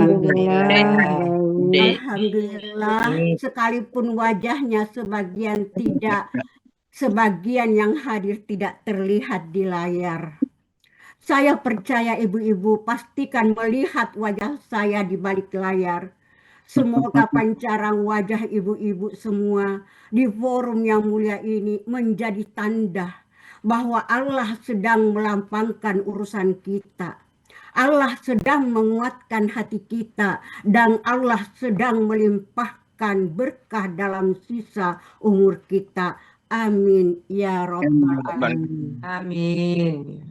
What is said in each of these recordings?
Alhamdulillah Alhamdulillah. baik. Alhamdulillah, sekalipun wajahnya sebagian yang hadir tidak terlihat di layar. Saya percaya ibu-ibu pastikan melihat wajah saya di balik layar. Semoga pancaran wajah ibu-ibu semua di forum yang mulia ini menjadi tanda bahwa Allah sedang melampangkan urusan kita. Allah sedang menguatkan hati kita dan Allah sedang melimpahkan berkah dalam sisa umur kita. Amin ya rabbal alamin. Amin.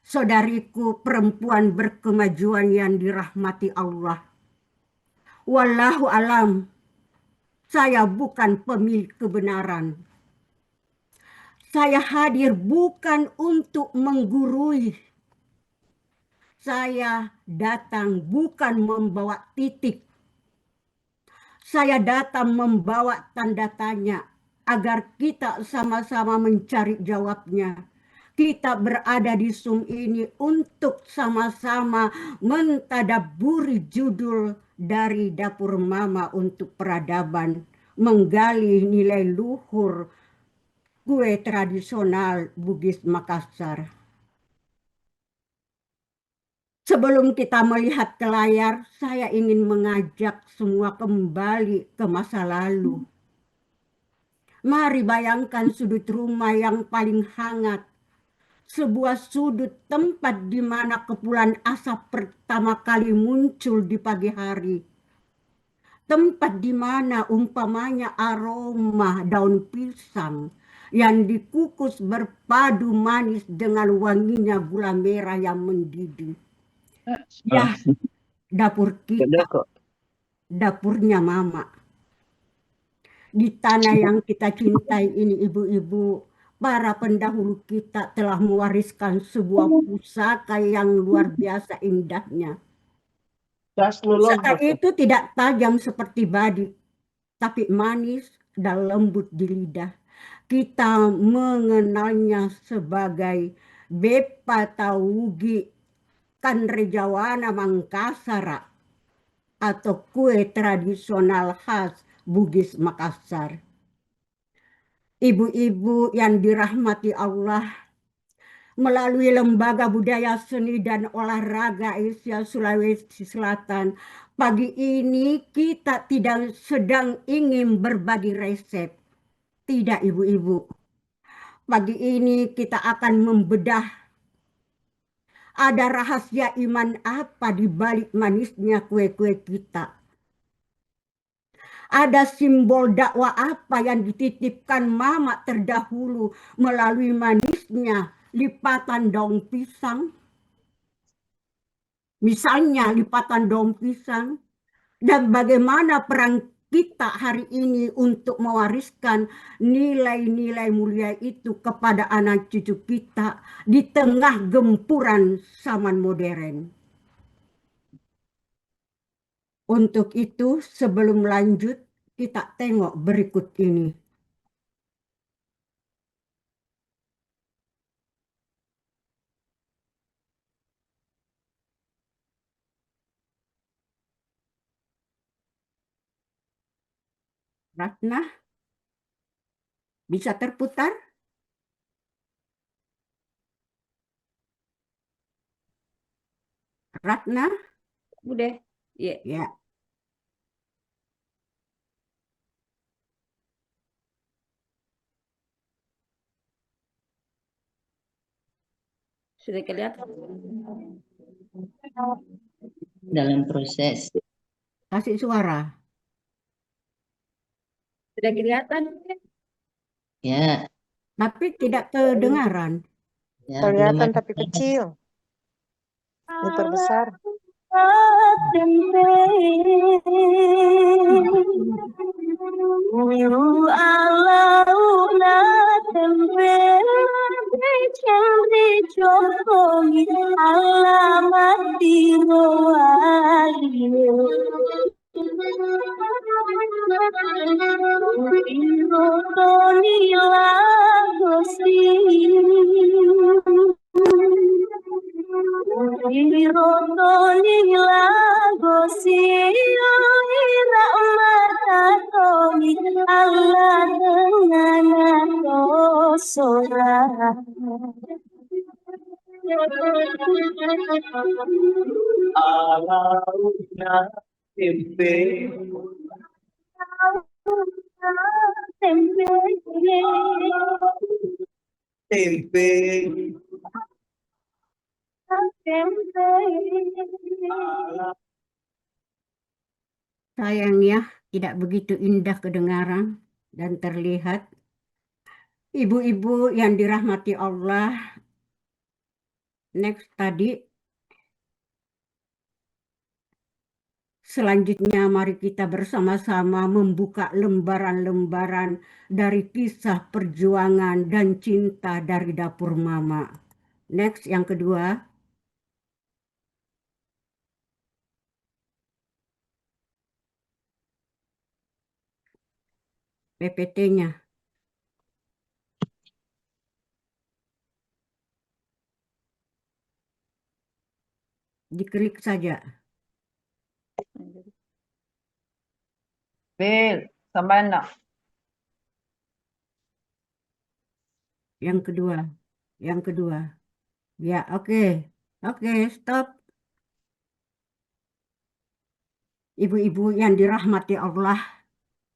Saudariku perempuan berkemajuan yang dirahmati Allah. Wallahu alam, saya bukan pemilik kebenaran. Saya hadir bukan untuk menggurui. Saya datang bukan membawa titik. Saya datang membawa tanda tanya agar kita sama-sama mencari jawabnya. Kita berada di Zoom ini untuk sama-sama mentadabburi judul dari Dapur Mama untuk Peradaban, menggali nilai luhur kue tradisional Bugis Makassar. Sebelum kita melihat ke layar, saya ingin mengajak semua kembali ke masa lalu. Mari bayangkan sudut rumah yang paling hangat, sebuah sudut tempat di mana kepulan asap pertama kali muncul di pagi hari. Tempat di mana umpamanya aroma daun pisang yang dikukus berpadu manis dengan wanginya gula merah yang mendidih. Ya, dapur kita, dapurnya Mama. Di tanah yang kita cintai ini ibu-ibu, para pendahulu kita telah mewariskan sebuah pusaka yang luar biasa indahnya. Pusaka itu tidak tajam seperti badik, tapi manis dan lembut di lidah. Kita mengenalnya sebagai Bepa Taugi Kanrejawana Mangkasara atau kue tradisional khas Bugis Makassar. Ibu-ibu yang dirahmati Allah, melalui Lembaga Budaya Seni dan Olahraga Asia Sulawesi Selatan, pagi ini kita tidak sedang ingin berbagi resep. Tidak ibu-ibu. Pagi ini kita akan membedah ada rahasia iman apa di balik manisnya kue-kue kita. Ada simbol dakwah apa yang dititipkan Mama terdahulu melalui manisnya lipatan daun pisang. Misalnya lipatan daun pisang. Dan bagaimana peran kita hari ini untuk mewariskan nilai-nilai mulia itu kepada anak cucu kita di tengah gempuran zaman modern. Untuk itu sebelum lanjut kita tengok berikut ini. Ratna, bisa terputar? Ratna? Udah. Iya. Ya. Sudah kelihatan. Dalam proses. Kasih suara. Sudah kelihatan. Ya. Tapi tidak kedengaran. Ya, Kelihatan tapi kecil. Diperbesar. Alauna tempe tempe Sayang ya, tidak begitu indah kedengaran dan terlihat. Ibu-ibu yang dirahmati Allah, next tadi. Selanjutnya mari kita bersama-sama membuka lembaran-lembaran dari kisah perjuangan dan cinta dari dapur mama. Next, yang kedua. PPT-nya. Diklik saja. Bel, tambahan na. Yang kedua. Yang kedua. Ya, oke. Oke, stop. Ibu-ibu yang dirahmati Allah,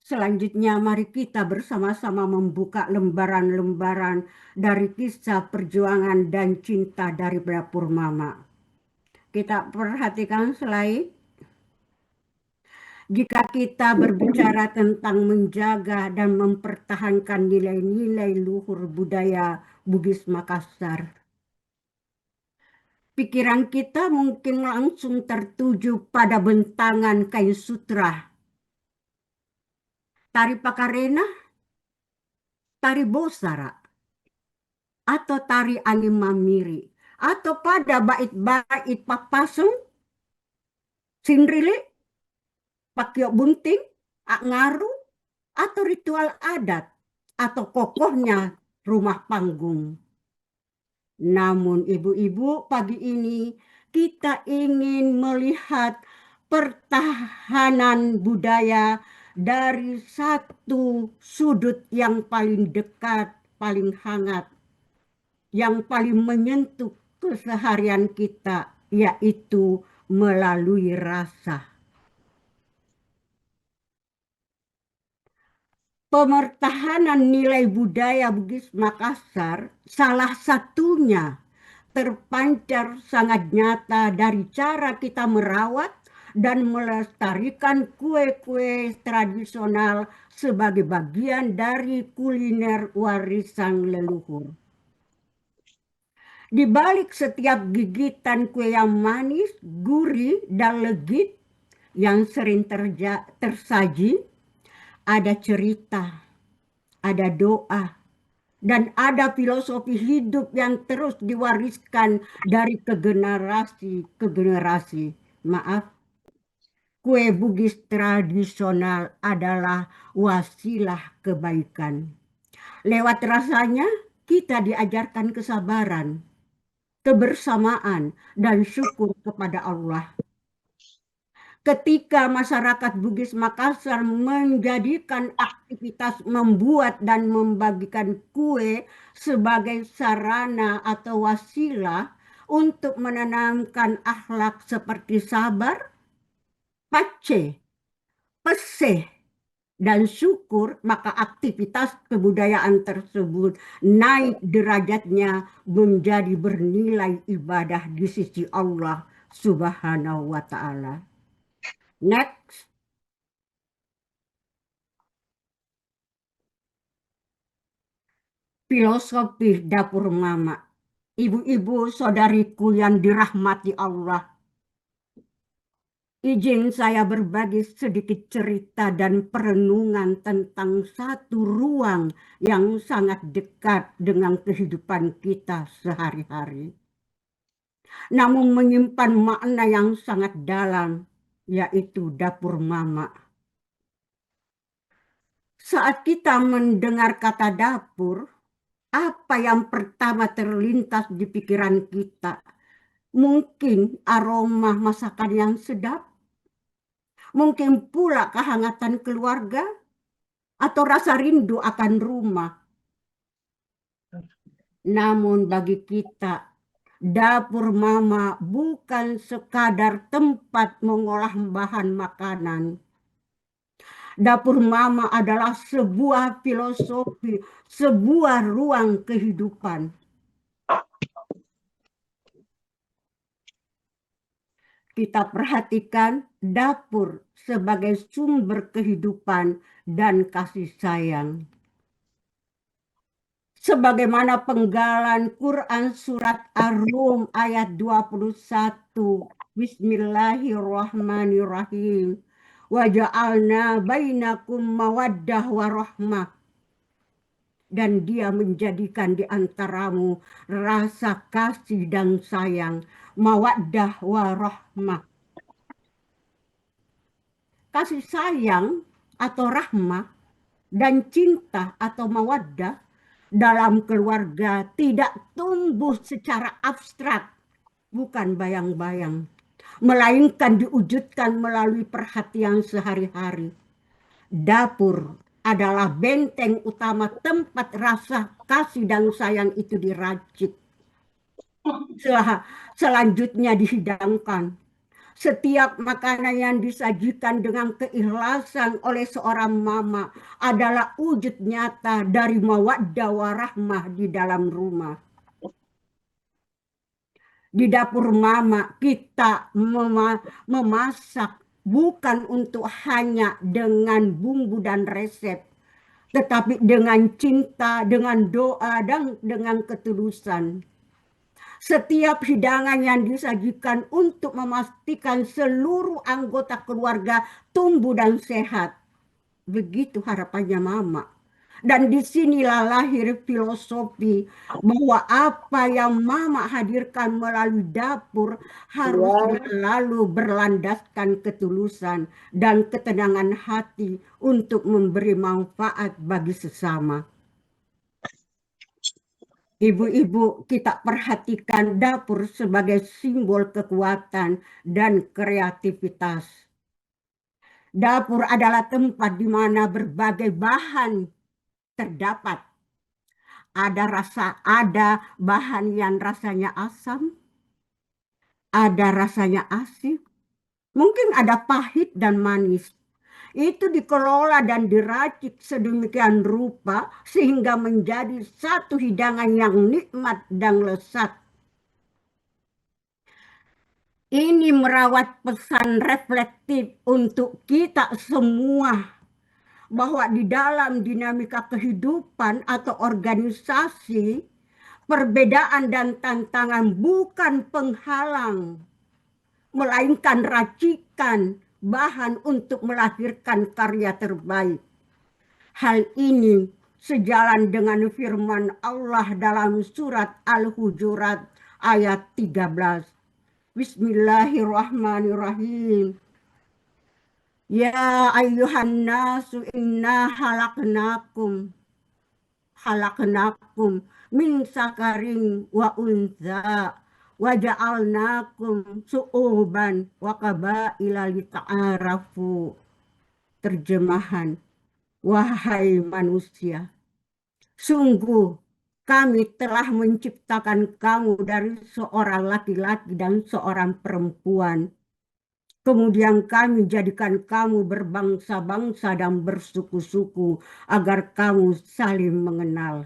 selanjutnya mari kita bersama-sama membuka lembaran-lembaran dari kisah perjuangan dan cinta dari dapur mama. Kita perhatikan slide. Jika kita berbicara tentang menjaga dan mempertahankan nilai-nilai luhur budaya Bugis Makassar, pikiran kita mungkin langsung tertuju pada bentangan kain sutra, tari pakarena, tari bosara, atau tari animamiri, atau pada bait-bait papasung, sindrile, pakyok bunting, ngaru, atau ritual adat, atau kokohnya rumah panggung. Namun ibu-ibu, pagi ini kita ingin melihat pertahanan budaya dari satu sudut yang paling dekat, paling hangat, yang paling menyentuh keseharian kita, yaitu melalui rasa. Pemertahanan nilai budaya Bugis Makassar salah satunya terpancar sangat nyata dari cara kita merawat dan melestarikan kue-kue tradisional sebagai bagian dari kuliner warisan leluhur. Di balik setiap gigitan kue yang manis, gurih, dan legit yang sering tersaji, ada cerita, ada doa, dan ada filosofi hidup yang terus diwariskan dari generasi ke generasi. Maaf, kue Bugis tradisional adalah wasilah kebaikan. Lewat rasanya, kita diajarkan kesabaran, kebersamaan, dan syukur kepada Allah. Ketika masyarakat Bugis Makassar menjadikan aktivitas membuat dan membagikan kue sebagai sarana atau wasilah untuk menanamkan akhlak seperti sabar, pace, peseh, dan syukur, maka aktivitas kebudayaan tersebut naik derajatnya menjadi bernilai ibadah di sisi Allah Subhanahu wa Ta'ala. Next. Filosofi dapur mama. Ibu-ibu saudariku yang dirahmati Allah. Izin saya berbagi sedikit cerita dan perenungan tentang satu ruang yang sangat dekat dengan kehidupan kita sehari-hari. Namun menyimpan makna yang sangat dalam, yaitu dapur mama. Saat kita mendengar kata dapur, apa yang pertama terlintas di pikiran kita? Mungkin aroma masakan yang sedap, mungkin pula kehangatan keluarga, atau rasa rindu akan rumah. Namun bagi kita, Dapur Mama bukan sekadar tempat mengolah bahan makanan. Dapur Mama adalah sebuah filosofi, sebuah ruang kehidupan. Kita perhatikan dapur sebagai sumber kehidupan dan kasih sayang. Sebagaimana penggalan Quran surat Ar-Rum ayat 21. Bismillahirrahmanirrahim. Wa ja'alna bainakum mawaddah warahmah. Dan dia menjadikan di antaramu rasa kasih dan sayang. Mawaddah warahmah. Kasih sayang atau rahmah dan cinta atau mawaddah dalam keluarga tidak tumbuh secara abstrak, bukan bayang-bayang, melainkan diwujudkan melalui perhatian sehari-hari. Dapur adalah benteng utama tempat rasa kasih dan sayang itu diracik. Selanjutnya dihidangkan. Setiap makanan yang disajikan dengan keikhlasan oleh seorang mama adalah wujud nyata dari mawaddah warahmah di dalam rumah. Di dapur mama kita memasak bukan untuk hanya dengan bumbu dan resep, tetapi dengan cinta, dengan doa, dan dengan ketulusan. Setiap hidangan yang disajikan untuk memastikan seluruh anggota keluarga tumbuh dan sehat. Begitu harapannya Mama. Dan disinilah lahir filosofi bahwa apa yang Mama hadirkan melalui dapur harus selalu berlandaskan ketulusan dan ketenangan hati untuk memberi manfaat bagi sesama. Ibu-ibu, kita perhatikan dapur sebagai simbol kekuatan dan kreativitas. Dapur adalah tempat di mana berbagai bahan terdapat. Ada bahan yang rasanya asam, ada rasanya asin, mungkin ada pahit dan manis. Itu dikelola dan diracik sedemikian rupa sehingga menjadi satu hidangan yang nikmat dan lezat. Ini merawat pesan reflektif untuk kita semua bahwa di dalam dinamika kehidupan atau organisasi, perbedaan dan tantangan bukan penghalang, melainkan racikan bahan untuk melahirkan karya terbaik. Hal ini sejalan dengan firman Allah dalam surat Al-Hujurat ayat 13. Bismillahirrahmanirrahim. Ya ayyuhan nasu inna halaknakum min sakarin wa untha wa ja'alnakum su'uban wa qabaila lita'arafu. Terjemahan, wahai manusia, sungguh kami telah menciptakan kamu dari seorang laki-laki dan seorang perempuan. Kemudian kami jadikan kamu berbangsa-bangsa dan bersuku-suku agar kamu saling mengenal.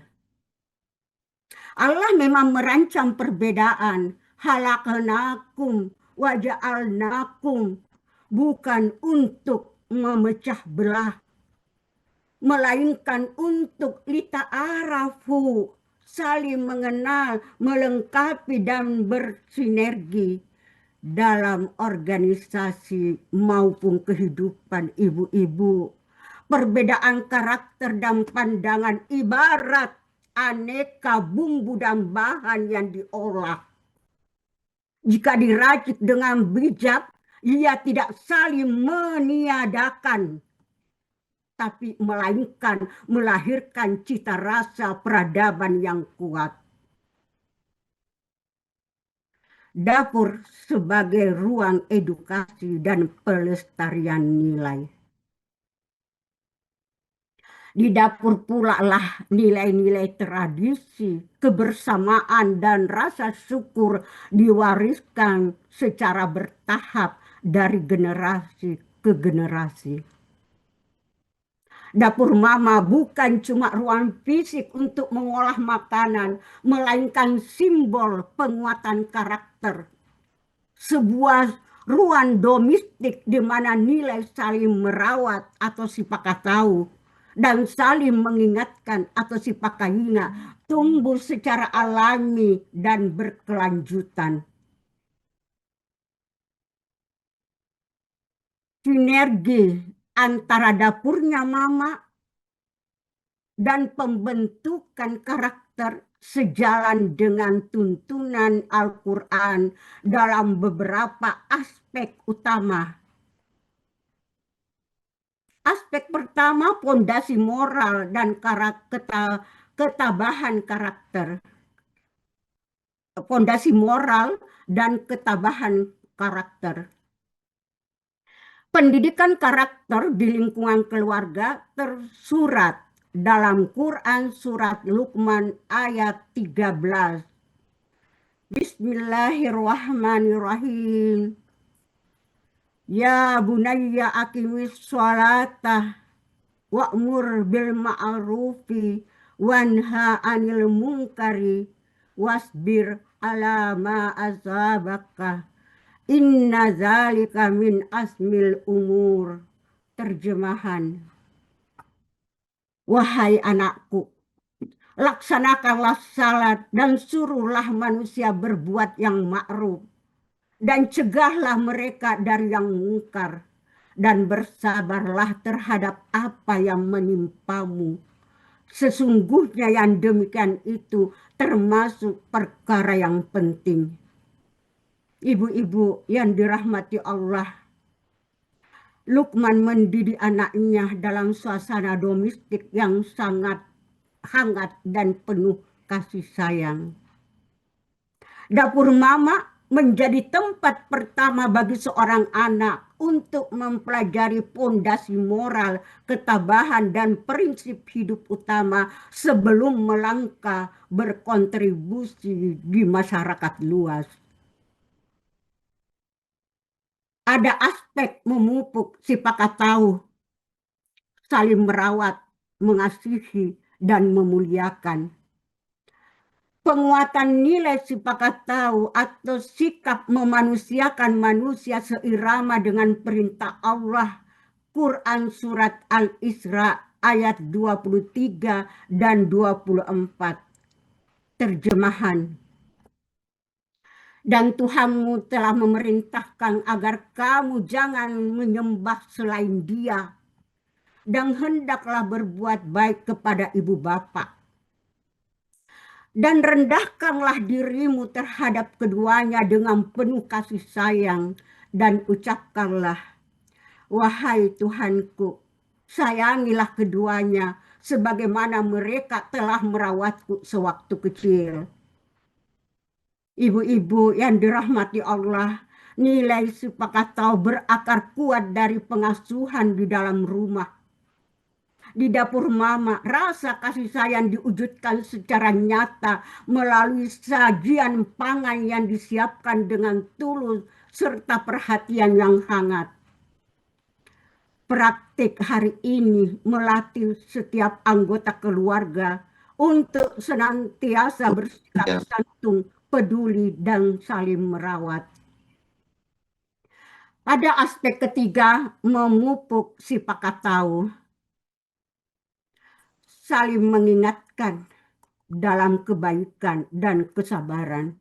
Allah memang merancang perbedaan. Halaknakum wa ja'alnakum, bukan untuk memecah belah, melainkan untuk lita'arafu, saling mengenal, melengkapi dan bersinergi dalam organisasi maupun kehidupan ibu-ibu. Perbedaan karakter dan pandangan ibarat aneka bumbu dan bahan yang diolah. Jika diracik dengan bijak, ia tidak saling meniadakan, tapi melainkan melahirkan cita rasa peradaban yang kuat. Dapur sebagai ruang edukasi dan pelestarian nilai. Di dapur pula lah nilai-nilai tradisi, kebersamaan, dan rasa syukur diwariskan secara bertahap dari generasi ke generasi. Dapur mama bukan cuma ruang fisik untuk mengolah makanan, melainkan simbol penguatan karakter. Sebuah ruang domestik di mana nilai saling merawat atau sipakat tahu dan saling mengingatkan atau sipakat ingat tumbuh secara alami dan berkelanjutan. Sinergi antara dapurnya mama dan pembentukan karakter sejalan dengan tuntunan Al-Quran dalam beberapa aspek utama. Aspek pertama, fondasi moral dan ketabahan karakter. Fondasi moral dan ketabahan karakter. Pendidikan karakter di lingkungan keluarga tersurat dalam Quran surat Luqman ayat 13. Bismillahirrahmanirrahim. Ya bunayya aqimis sholata wa'mur bil ma'rufi wanha 'anil munkari wasbir ala ma asabaka inna zalika min asmil umur. Terjemahan. Wahai anakku, laksanakanlah salat dan suruhlah manusia berbuat yang ma'ruf dan cegahlah mereka dari yang mungkar dan bersabarlah terhadap apa yang menimpamu. Sesungguhnya yang demikian itu termasuk perkara yang penting. Ibu-ibu yang dirahmati Allah, Luqman mendidik anaknya dalam suasana domestik yang sangat hangat dan penuh kasih sayang. Dapur mama menjadi tempat pertama bagi seorang anak untuk mempelajari fondasi moral, ketabahan, dan prinsip hidup utama sebelum melangkah berkontribusi di masyarakat luas. Ada aspek memupuk sipakat tahu, saling merawat, mengasihi, dan memuliakan. Penguatan nilai sipakat tahu atau sikap memanusiakan manusia seirama dengan perintah Allah. Quran surat Al-Isra ayat 23 dan 24. Terjemahan. Dan Tuhanmu telah memerintahkan agar kamu jangan menyembah selain Dia, dan hendaklah berbuat baik kepada ibu bapa. Dan rendahkanlah dirimu terhadap keduanya dengan penuh kasih sayang, dan ucapkanlah, wahai Tuhanku, sayangilah keduanya sebagaimana mereka telah merawatku sewaktu kecil. Ibu-ibu yang dirahmati Allah, nilai sipakat tahu berakar kuat dari pengasuhan di dalam rumah. Di dapur mama, rasa kasih sayang diwujudkan secara nyata melalui sajian pangan yang disiapkan dengan tulus serta perhatian yang hangat. Praktik hari ini melatih setiap anggota keluarga untuk senantiasa bersikap santun, peduli, dan saling merawat. Pada aspek ketiga, memupuk sipakat tahu. Saling mengingatkan dalam kebaikan dan kesabaran.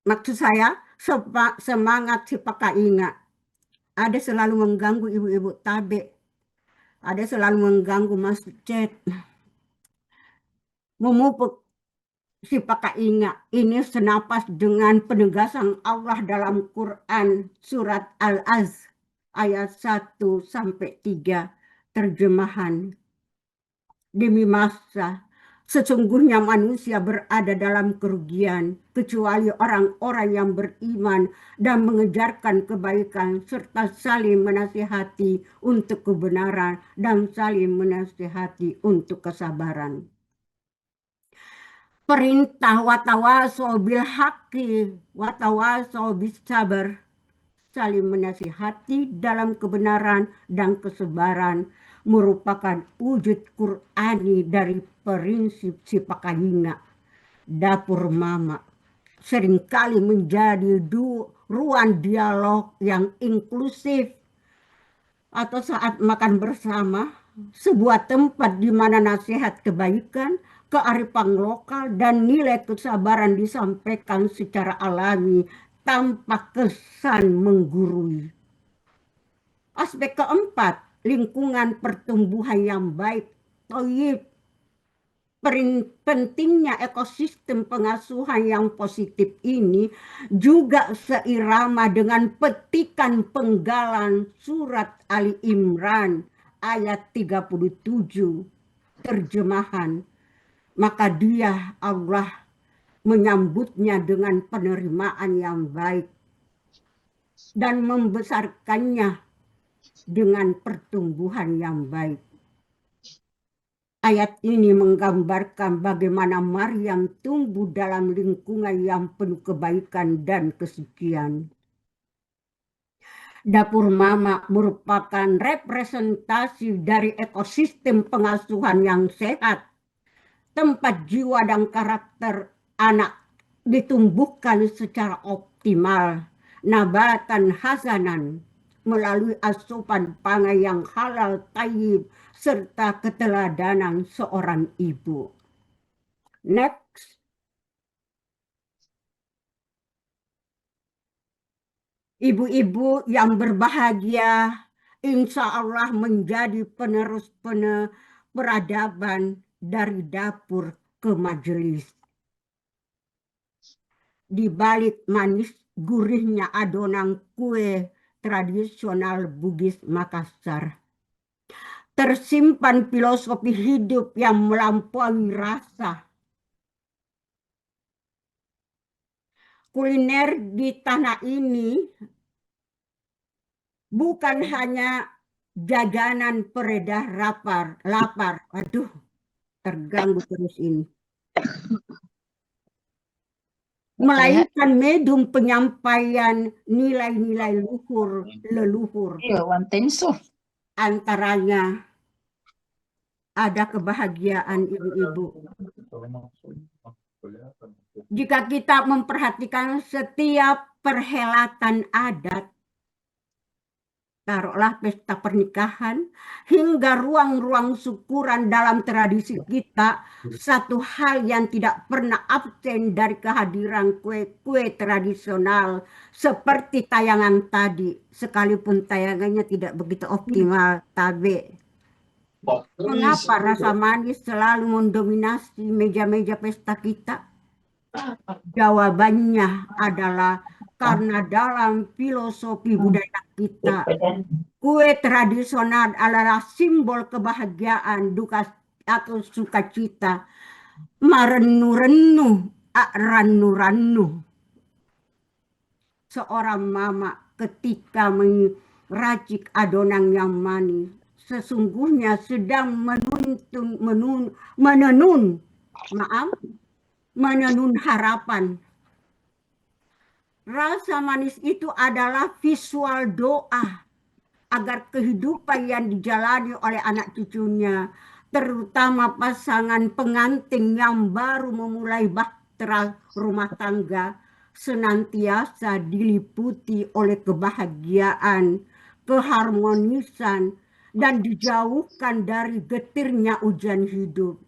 Maksud saya, semangat sipakat ingat. Ada selalu mengganggu ibu-ibu tabe. Ada selalu mengganggu masjid. Memupuk sipakat ingat. Ini senapas dengan penegasan Allah dalam Quran surat Al-Az ayat 1-3. Terjemahan. Demi masa Sesungguhnya manusia berada dalam kerugian, kecuali orang-orang yang beriman dan mengejarkan kebaikan, serta saling menasihati untuk kebenaran dan saling menasihati untuk kesabaran. Perintah watawasau bil haqqi watawasau bis sabar, saling menasihati dalam kebenaran dan kesabaran, merupakan wujud Qur'ani dari prinsip sipakayina. Dapur Mama seringkali menjadi ruang dialog yang inklusif, atau saat makan bersama, sebuah tempat di mana nasihat kebaikan, kearifan lokal, dan nilai kesabaran disampaikan secara alami tanpa kesan menggurui. Aspek keempat, lingkungan pertumbuhan yang baik, thayyib. Pentingnya ekosistem pengasuhan yang positif ini juga seirama dengan petikan penggalan surat Ali Imran ayat 37, terjemahan, maka dia Allah menyambutnya dengan penerimaan yang baik dan membesarkannya dengan pertumbuhan yang baik. Ayat ini menggambarkan bagaimana Maryam tumbuh dalam lingkungan yang penuh kebaikan dan kesucian. Dapur Mama merupakan representasi dari ekosistem pengasuhan yang sehat, tempat jiwa dan karakter anak ditumbuhkan secara optimal, nabatan hasanan, melalui asupan pangan yang halal thayyib, serta keteladanan seorang ibu. Next. Ibu-ibu yang berbahagia, insya Allah menjadi penerus peradaban dari dapur ke majelis. Di balik manis gurihnya adonan kue tradisional Bugis Makassar, tersimpan filosofi hidup yang melampaui rasa. Kuliner di tanah ini bukan hanya jajanan peredah lapar. Aduh, terganggu terus ini. Melainkan medium penyampaian nilai-nilai leluhur. Antaranya ada kebahagiaan ibu-ibu. Jika kita memperhatikan setiap perhelatan adat, taruhlah pesta pernikahan, hingga ruang-ruang syukuran dalam tradisi kita, satu hal yang tidak pernah absen dari kehadiran kue-kue tradisional seperti tayangan tadi, sekalipun tayangannya tidak begitu optimal, tabe. Mengapa rasa manis selalu mendominasi meja-meja pesta kita? Jawabannya adalah karena dalam filosofi budaya kita, kue tradisional adalah simbol kebahagiaan, duka atau sukacita, marenu-renu, ranu-ranu. Seorang mama ketika meracik adonan yang manis, sesungguhnya sedang menenun harapan. Rasa manis itu adalah visual doa agar kehidupan yang dijalani oleh anak cucunya, terutama pasangan pengantin yang baru memulai bahtera rumah tangga, senantiasa diliputi oleh kebahagiaan, keharmonisan, dan dijauhkan dari getirnya ujian hidup.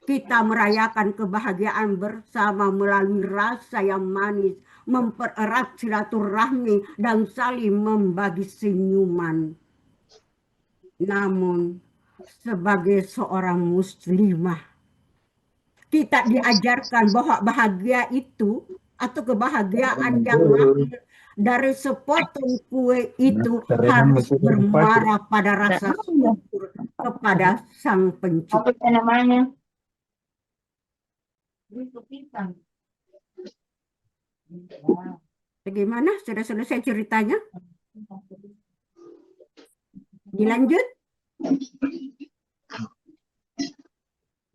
Kita merayakan kebahagiaan bersama melalui rasa yang manis, mempererat silaturahmi, dan saling membagi senyuman. Namun, sebagai seorang muslimah, kita diajarkan bahwa bahagia itu atau kebahagiaan yang lahir dari sepotong kue itu harus bermuara pada rasa syukur kepada Sang Pencipta. Bagaimana? Sudah selesai ceritanya? Dilanjut?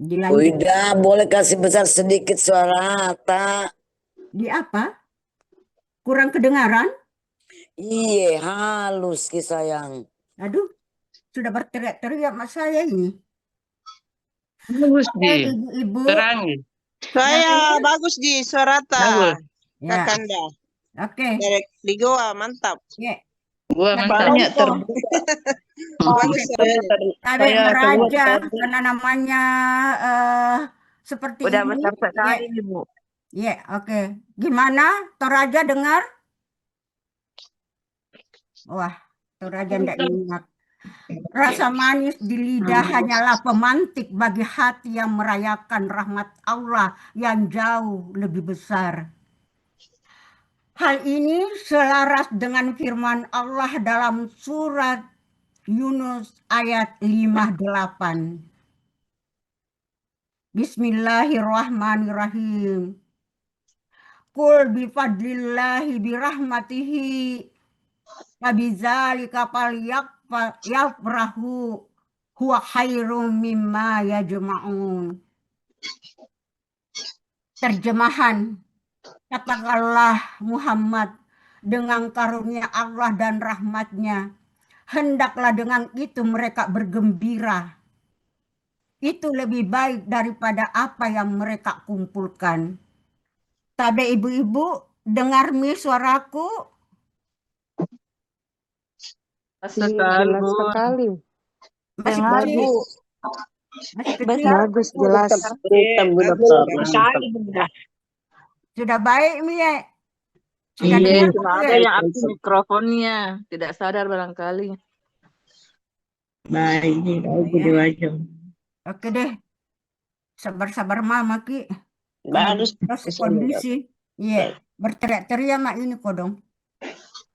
Dilanjut. Udah, boleh kasih besar sedikit suara, tak? Di apa? Kurang kedengaran? Iya, halus ki sayang. Aduh, sudah berteriak-teriak mas saya ini. Bagus, Oke, Ji. ibu-ibu. Terang, Ji. Saya bagus di Sorata, Bagus. Ya, Kakanda. oke. Dari di Goa, mantap. Ya. Gua Nah, mantap. Banyak bagus suaranya. Tapi Raja, karena namanya seperti Udah ini. besar Ya, sekali, Ibu. ya, oke. Gimana? Toraja dengar? Wah, Toraja tidak ingat. Rasa manis di lidah hanyalah pemantik bagi hati yang merayakan rahmat Allah yang jauh lebih besar. Hal ini selaras dengan firman Allah dalam surat Yunus ayat 58. Bismillahirrahmanirrahim. Qul bifadlillahi birahmatihi fabidzalika falyafrahu huwa khairum mimma yajma'un. Terjemahan, katakanlah Muhammad, dengan karunia Allah dan rahmatnya, hendaklah dengan itu mereka bergembira. Itu lebih baik daripada apa yang mereka kumpulkan. Tadi ibu-ibu dengar mi suaraku? Jelas sekali. Masih Dengar, kecil? Bu. Masih kecil? Bagus, jelas. Sudah baik mi ya? Sudah Iya, dengar cuma aku ada ya? yang aktif mikrofonnya. Tidak sadar barangkali. Ya. Oke deh, sabar-sabar mama ki. Bagus. Proses kondisi. Iya, berteriak-teriak mak ini kodong.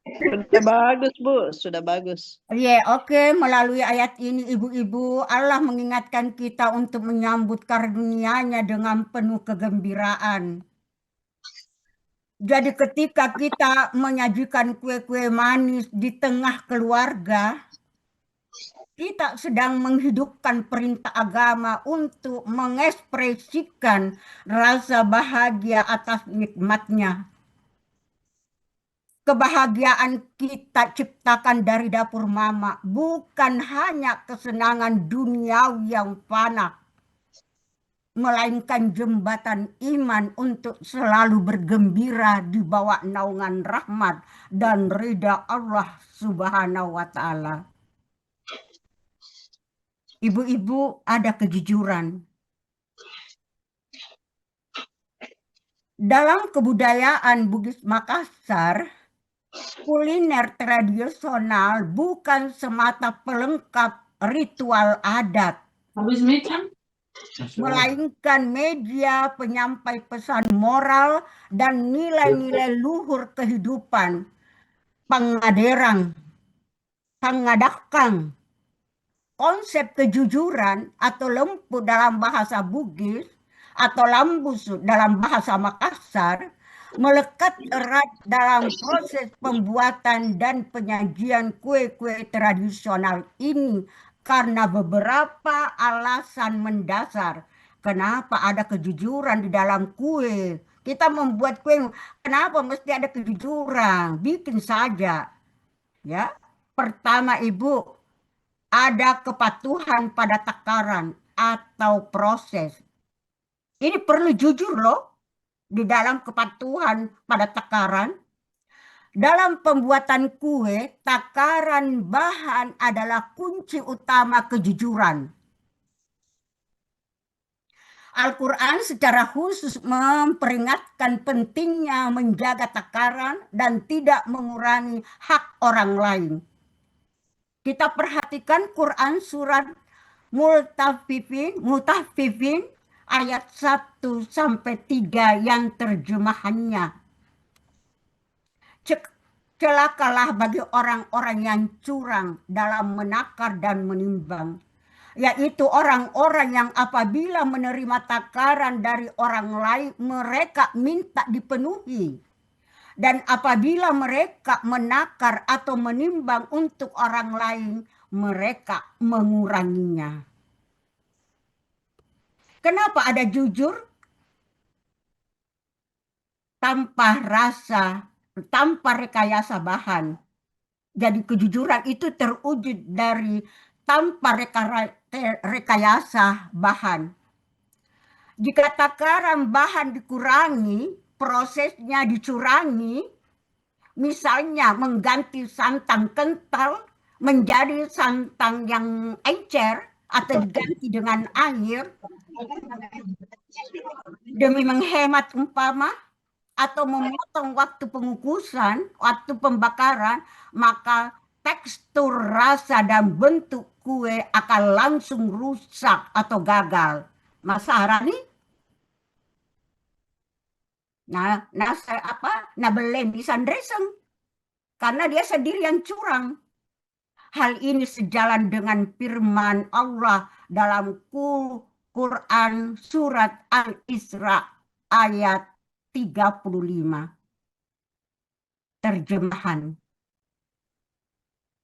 Sudah bagus, Bu. Sudah bagus. Iya, oke. Melalui ayat ini ibu-ibu, Allah mengingatkan kita untuk menyambut karunia-Nya dengan penuh kegembiraan. Jadi ketika kita menyajikan kue-kue manis di tengah keluarga, kita sedang menghidupkan perintah agama untuk mengekspresikan rasa bahagia atas nikmatnya. Kebahagiaan kita ciptakan dari dapur mama, bukan hanya kesenangan duniawi yang fana, melainkan jembatan iman untuk selalu bergembira di bawah naungan rahmat dan ridha Allah Subhanahu wa Ta'ala. Ibu-ibu, ada kejujuran. Dalam kebudayaan Bugis Makassar, kuliner tradisional bukan semata pelengkap ritual adat, melainkan media penyampai pesan moral dan nilai-nilai luhur kehidupan. Pangaderang, pangadakang, konsep kejujuran atau lempu dalam bahasa Bugis atau lambusu dalam bahasa Makassar melekat erat dalam proses pembuatan dan penyajian kue-kue tradisional ini karena beberapa alasan mendasar. Kenapa ada kejujuran di dalam kue? Kita membuat kue, kenapa mesti ada kejujuran? Bikin saja. Ya. Pertama, Ibu, ada kepatuhan pada takaran atau proses. Ini perlu jujur loh. Di dalam kepatuhan pada takaran, dalam pembuatan kue, takaran bahan adalah kunci utama kejujuran. Al-Quran secara khusus memperingatkan pentingnya menjaga takaran dan tidak mengurangi hak orang lain. Kita perhatikan Quran surat Mutaffifin ayat 1-3 yang terjemahannya. Celakalah bagi orang-orang yang curang dalam menakar dan menimbang, yaitu orang-orang yang apabila menerima takaran dari orang lain, mereka minta dipenuhi. Dan apabila mereka menakar atau menimbang untuk orang lain, mereka menguranginya. Kenapa ada jujur? Tanpa rasa, tanpa rekayasa bahan. Jadi kejujuran itu terwujud dari tanpa rekayasa bahan. Jika takaran bahan dikurangi, prosesnya dicurangi, misalnya mengganti santan kental menjadi santan yang encer atau diganti dengan air demi menghemat umpama atau memotong waktu pengukusan, waktu pembakaran, maka tekstur, rasa, dan bentuk kue akan langsung rusak atau gagal. Mas Harani? Nah, belum bisa ndreseng karena dia sendiri yang curang. Hal ini sejalan dengan firman Allah dalam Quran surat Al-Isra ayat 35. Terjemahan.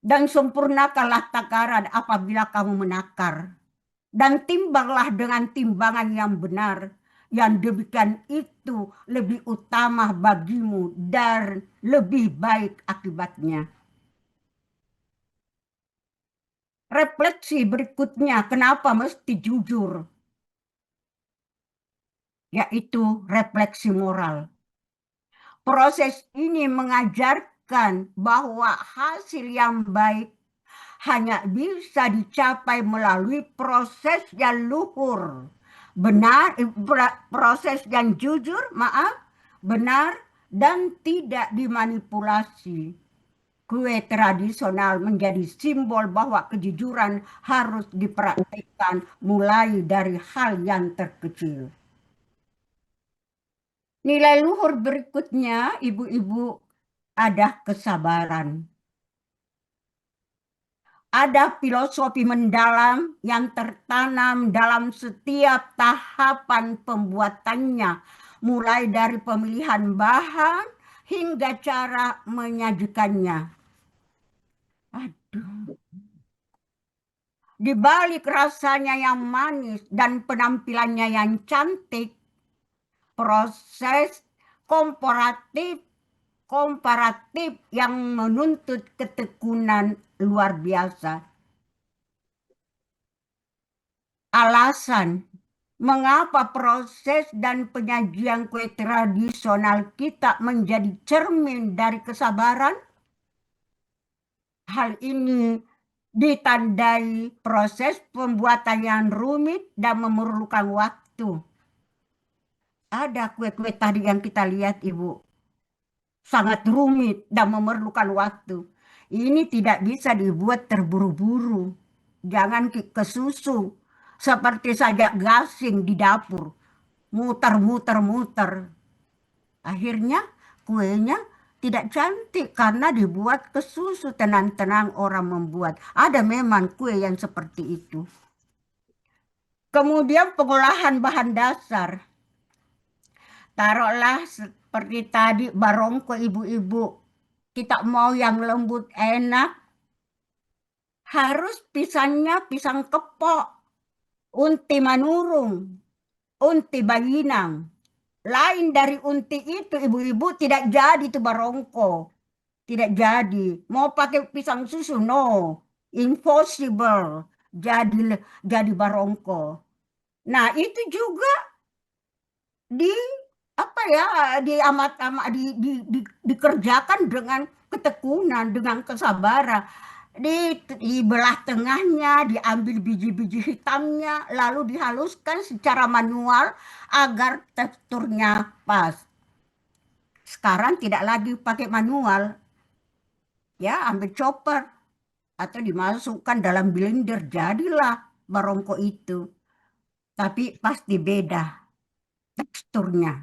Dan sempurnakanlah takaran apabila kamu menakar, dan timbanglah dengan timbangan yang benar. Yang demikian itu lebih utama bagimu dan lebih baik akibatnya. Refleksi berikutnya, kenapa mesti jujur? Yaitu refleksi moral. Proses ini mengajarkan bahwa hasil yang baik hanya bisa dicapai melalui proses yang luhur. Benar, proses yang jujur, benar, dan tidak dimanipulasi. Kue tradisional menjadi simbol bahwa kejujuran harus dipraktikkan mulai dari hal yang terkecil. Nilai luhur berikutnya, ibu-ibu, ada kesabaran. Ada filosofi mendalam yang tertanam dalam setiap tahapan pembuatannya, mulai dari pemilihan bahan hingga cara menyajikannya. Aduh. Di balik rasanya yang manis dan penampilannya yang cantik, proses komparatif yang menuntut ketekunan luar biasa. Alasan mengapa proses dan penyajian kue tradisional kita menjadi cermin dari kesabaran? Hal ini ditandai proses pembuatan yang rumit dan memerlukan waktu. Ada kue-kue tadi yang kita lihat, Ibu, sangat rumit dan memerlukan waktu. Ini tidak bisa dibuat terburu-buru. Jangan kesusu seperti sajak gasing di dapur. Muter. Akhirnya kuenya tidak cantik karena dibuat kesusu, tenang-tenang orang membuat. Ada memang kue yang seperti itu. Kemudian pengolahan bahan dasar. Taruhlah seperti tadi barongko ibu-ibu. Kita mau yang lembut enak, harus pisangnya pisang kepok, unti manurung, unti bayinang. Lain dari unti itu ibu-ibu tidak jadi itu barongko. Tidak jadi. Mau pakai pisang susu, no. Impossible. Jadi barongko. Nah itu juga dikerjakan dengan ketekunan, dengan kesabaran. Di belah tengahnya diambil biji-biji hitamnya, lalu dihaluskan secara manual agar teksturnya pas. Sekarang tidak lagi pakai manual, ya ambil chopper atau dimasukkan dalam blender, jadilah barongko itu. Tapi pasti beda teksturnya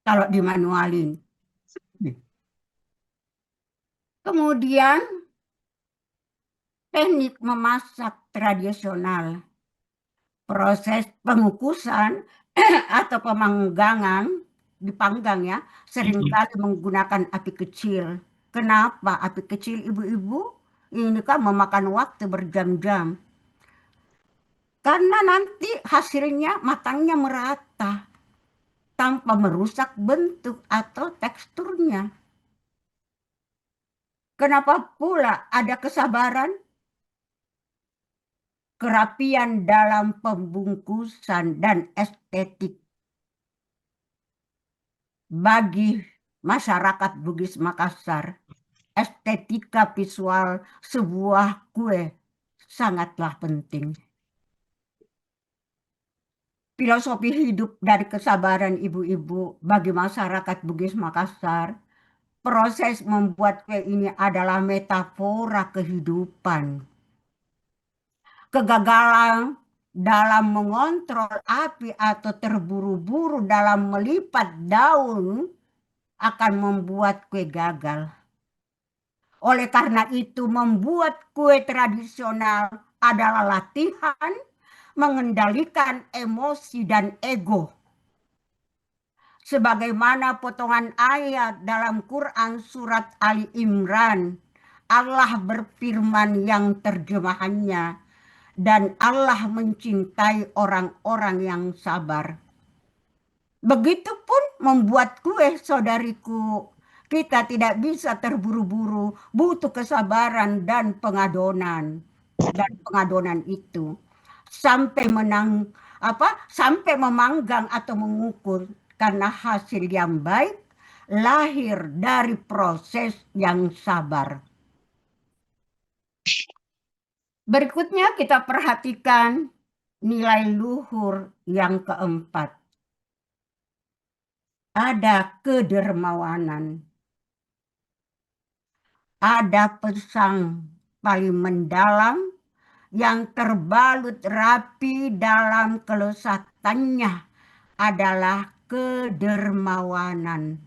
kalau dimanualin. Kemudian teknik memasak tradisional, proses pengukusan atau pemanggangan, dipanggang ya, seringkali menggunakan api kecil. Kenapa api kecil, ibu-ibu? Ini kan memakan waktu berjam-jam. Karena nanti hasilnya matangnya merata tanpa merusak bentuk atau teksturnya. Kenapa pula ada kesabaran? Kerapian dalam pembungkusan dan estetik bagi masyarakat Bugis Makassar. Estetika visual sebuah kue sangatlah penting. Filosofi hidup dari kesabaran ibu-ibu bagi masyarakat Bugis Makassar, proses membuat kue ini adalah metafora kehidupan. Kegagalan dalam mengontrol api atau terburu-buru dalam melipat daun akan membuat kue gagal. Oleh karena itu, membuat kue tradisional adalah latihan mengendalikan emosi dan ego. Sebagaimana potongan ayat dalam Quran surat Ali Imran, Allah berfirman yang terjemahannya, dan Allah mencintai orang-orang yang sabar. Begitupun membuat kue, saudariku. Kita tidak bisa terburu-buru, butuh kesabaran dan pengadonan. Dan pengadonan itu sampai sampai memanggang atau mengukur, karena hasil yang baik lahir dari proses yang sabar. Berikutnya kita perhatikan nilai luhur yang keempat. Ada kedermawanan. Ada pesan paling mendalam yang terbalut rapi dalam kelesatannya adalah kedermawanan.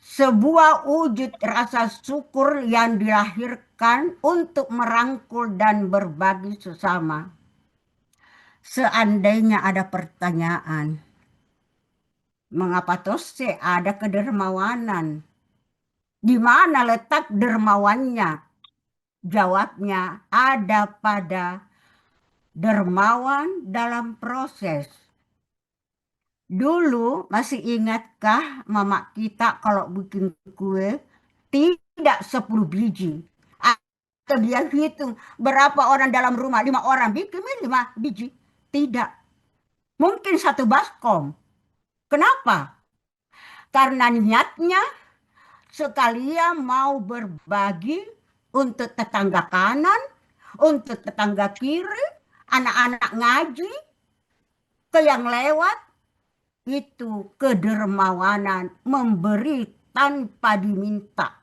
Sebuah wujud rasa syukur yang dilahirkan untuk merangkul dan berbagi sesama. Seandainya ada pertanyaan, mengapa tose ada kedermawanan? Di mana letak dermawannya? Jawabnya ada pada dermawan dalam proses. Dulu masih ingatkah mama kita kalau bikin kue tidak 10 biji? Atau dia hitung berapa orang dalam rumah, 5 orang bikin 5 biji? Tidak. Mungkin 1 baskom. Kenapa? Karena niatnya sekalian mau berbagi untuk tetangga kanan, untuk tetangga kiri, anak-anak ngaji, ke yang lewat. Itu kedermawanan, memberi tanpa diminta.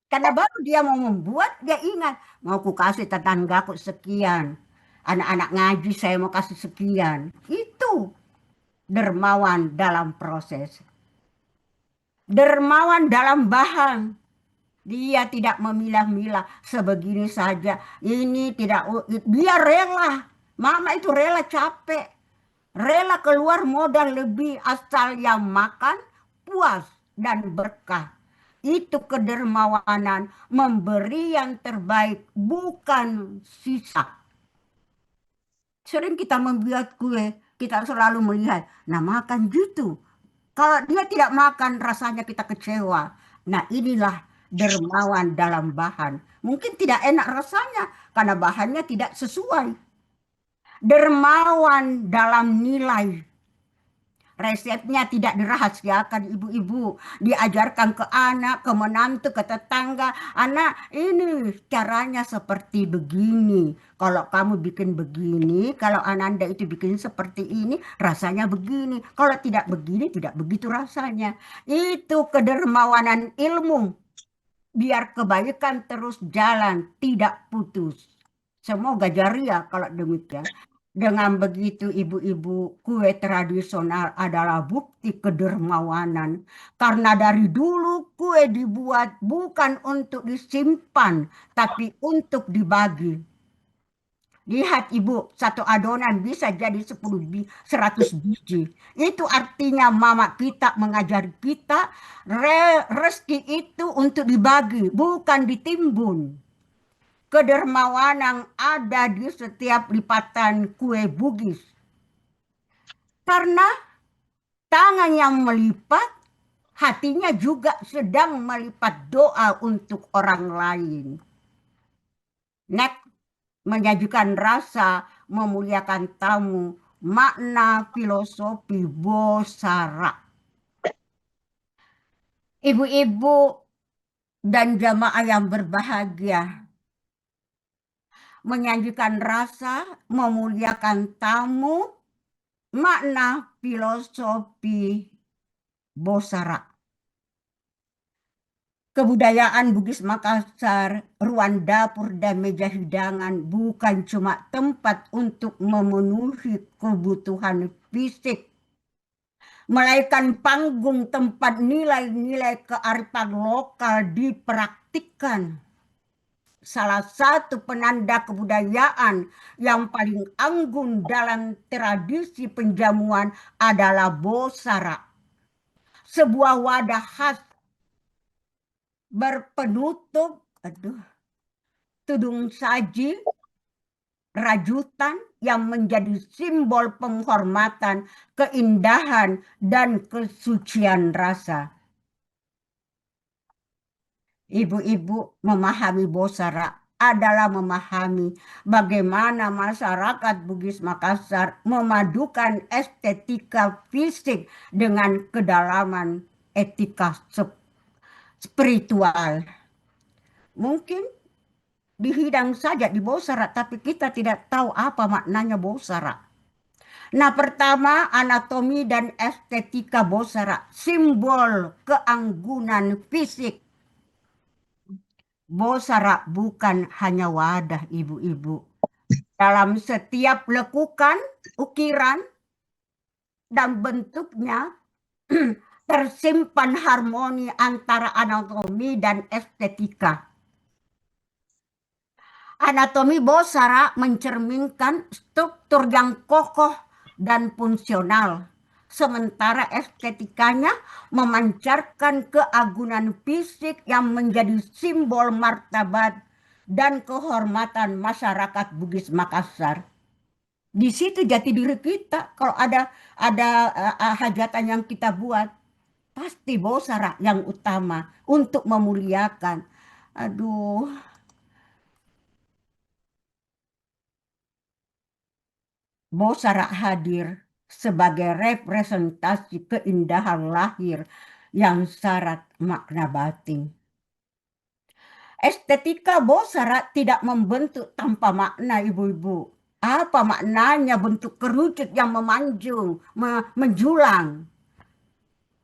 Karena baru dia mau membuat, dia ingat, mau ku kasih tetanggaku sekian, anak-anak ngaji saya mau kasih sekian. Itu dermawan dalam proses. Dermawan dalam bahan. Dia tidak memilah-milah sebegini saja. Ini tidak, dia rela. Mama itu rela capek. Rela keluar modal lebih asal yang makan puas dan berkah. Itu kedermawanan, memberi yang terbaik, bukan sisa. Sering kita membuat kue, kita selalu melihat, nah makan gitu. Kalau dia tidak makan, rasanya kita kecewa. Nah inilah dermawan dalam bahan. Mungkin tidak enak rasanya, karena bahannya tidak sesuai. Dermawan dalam nilai. Resepnya tidak dirahasiakan ibu-ibu. Diajarkan ke anak, ke menantu, ke tetangga. Anak, ini caranya seperti begini. Kalau kamu bikin begini, kalau Ananda itu bikin seperti ini, rasanya begini. Kalau tidak begini, tidak begitu rasanya. Itu kedermawanan ilmu. Biar kebaikan terus jalan, tidak putus. Semoga jariah kalau demikian. Dengan begitu ibu-ibu, kue tradisional adalah bukti kedermawanan. Karena dari dulu kue dibuat bukan untuk disimpan, tapi untuk dibagi. Lihat ibu, satu adonan bisa jadi 100 biji. Itu artinya mama kita mengajari kita rezeki itu untuk dibagi, bukan ditimbun. Kedermawanan ada di setiap lipatan kue Bugis. Karena tangan yang melipat, hatinya juga sedang melipat doa untuk orang lain. Next, menyajikan rasa, memuliakan tamu, makna filosofi Bosara. Ibu-ibu dan jamaah yang berbahagia, menyajikan rasa, memuliakan tamu, makna filosofi Bosara. Kebudayaan Bugis Makassar, ruang dapur dan meja hidangan bukan cuma tempat untuk memenuhi kebutuhan fisik, melainkan panggung tempat nilai-nilai kearifan lokal dipraktikkan. Salah satu penanda kebudayaan yang paling anggun dalam tradisi penjamuan adalah Bosara, sebuah wadah khas berpenutup tudung saji rajutan yang menjadi simbol penghormatan, keindahan, dan kesucian rasa. Ibu-ibu memahami Bosara adalah memahami bagaimana masyarakat Bugis Makassar memadukan estetika fisik dengan kedalaman etika spiritual. Mungkin dihidang saja di Bosara, tapi kita tidak tahu apa maknanya Bosara. Nah, pertama, anatomi dan estetika Bosara, simbol keanggunan fisik. Bosara bukan hanya wadah ibu-ibu. Dalam setiap lekukan, ukiran, dan bentuknya tersimpan harmoni antara anatomi dan estetika. Anatomi Bosara mencerminkan struktur yang kokoh dan fungsional, sementara estetikanya memancarkan keagungan fisik yang menjadi simbol martabat dan kehormatan masyarakat Bugis Makassar. Di situ jati diri kita. Kalau ada hajatan yang kita buat, pasti Bosara yang utama untuk memuliakan. Aduh. Bosara hadir sebagai representasi keindahan lahir yang syarat makna batin. Estetika Bosara tidak membentuk tanpa makna ibu-ibu. Apa maknanya bentuk kerucut yang memanjung, menjulang?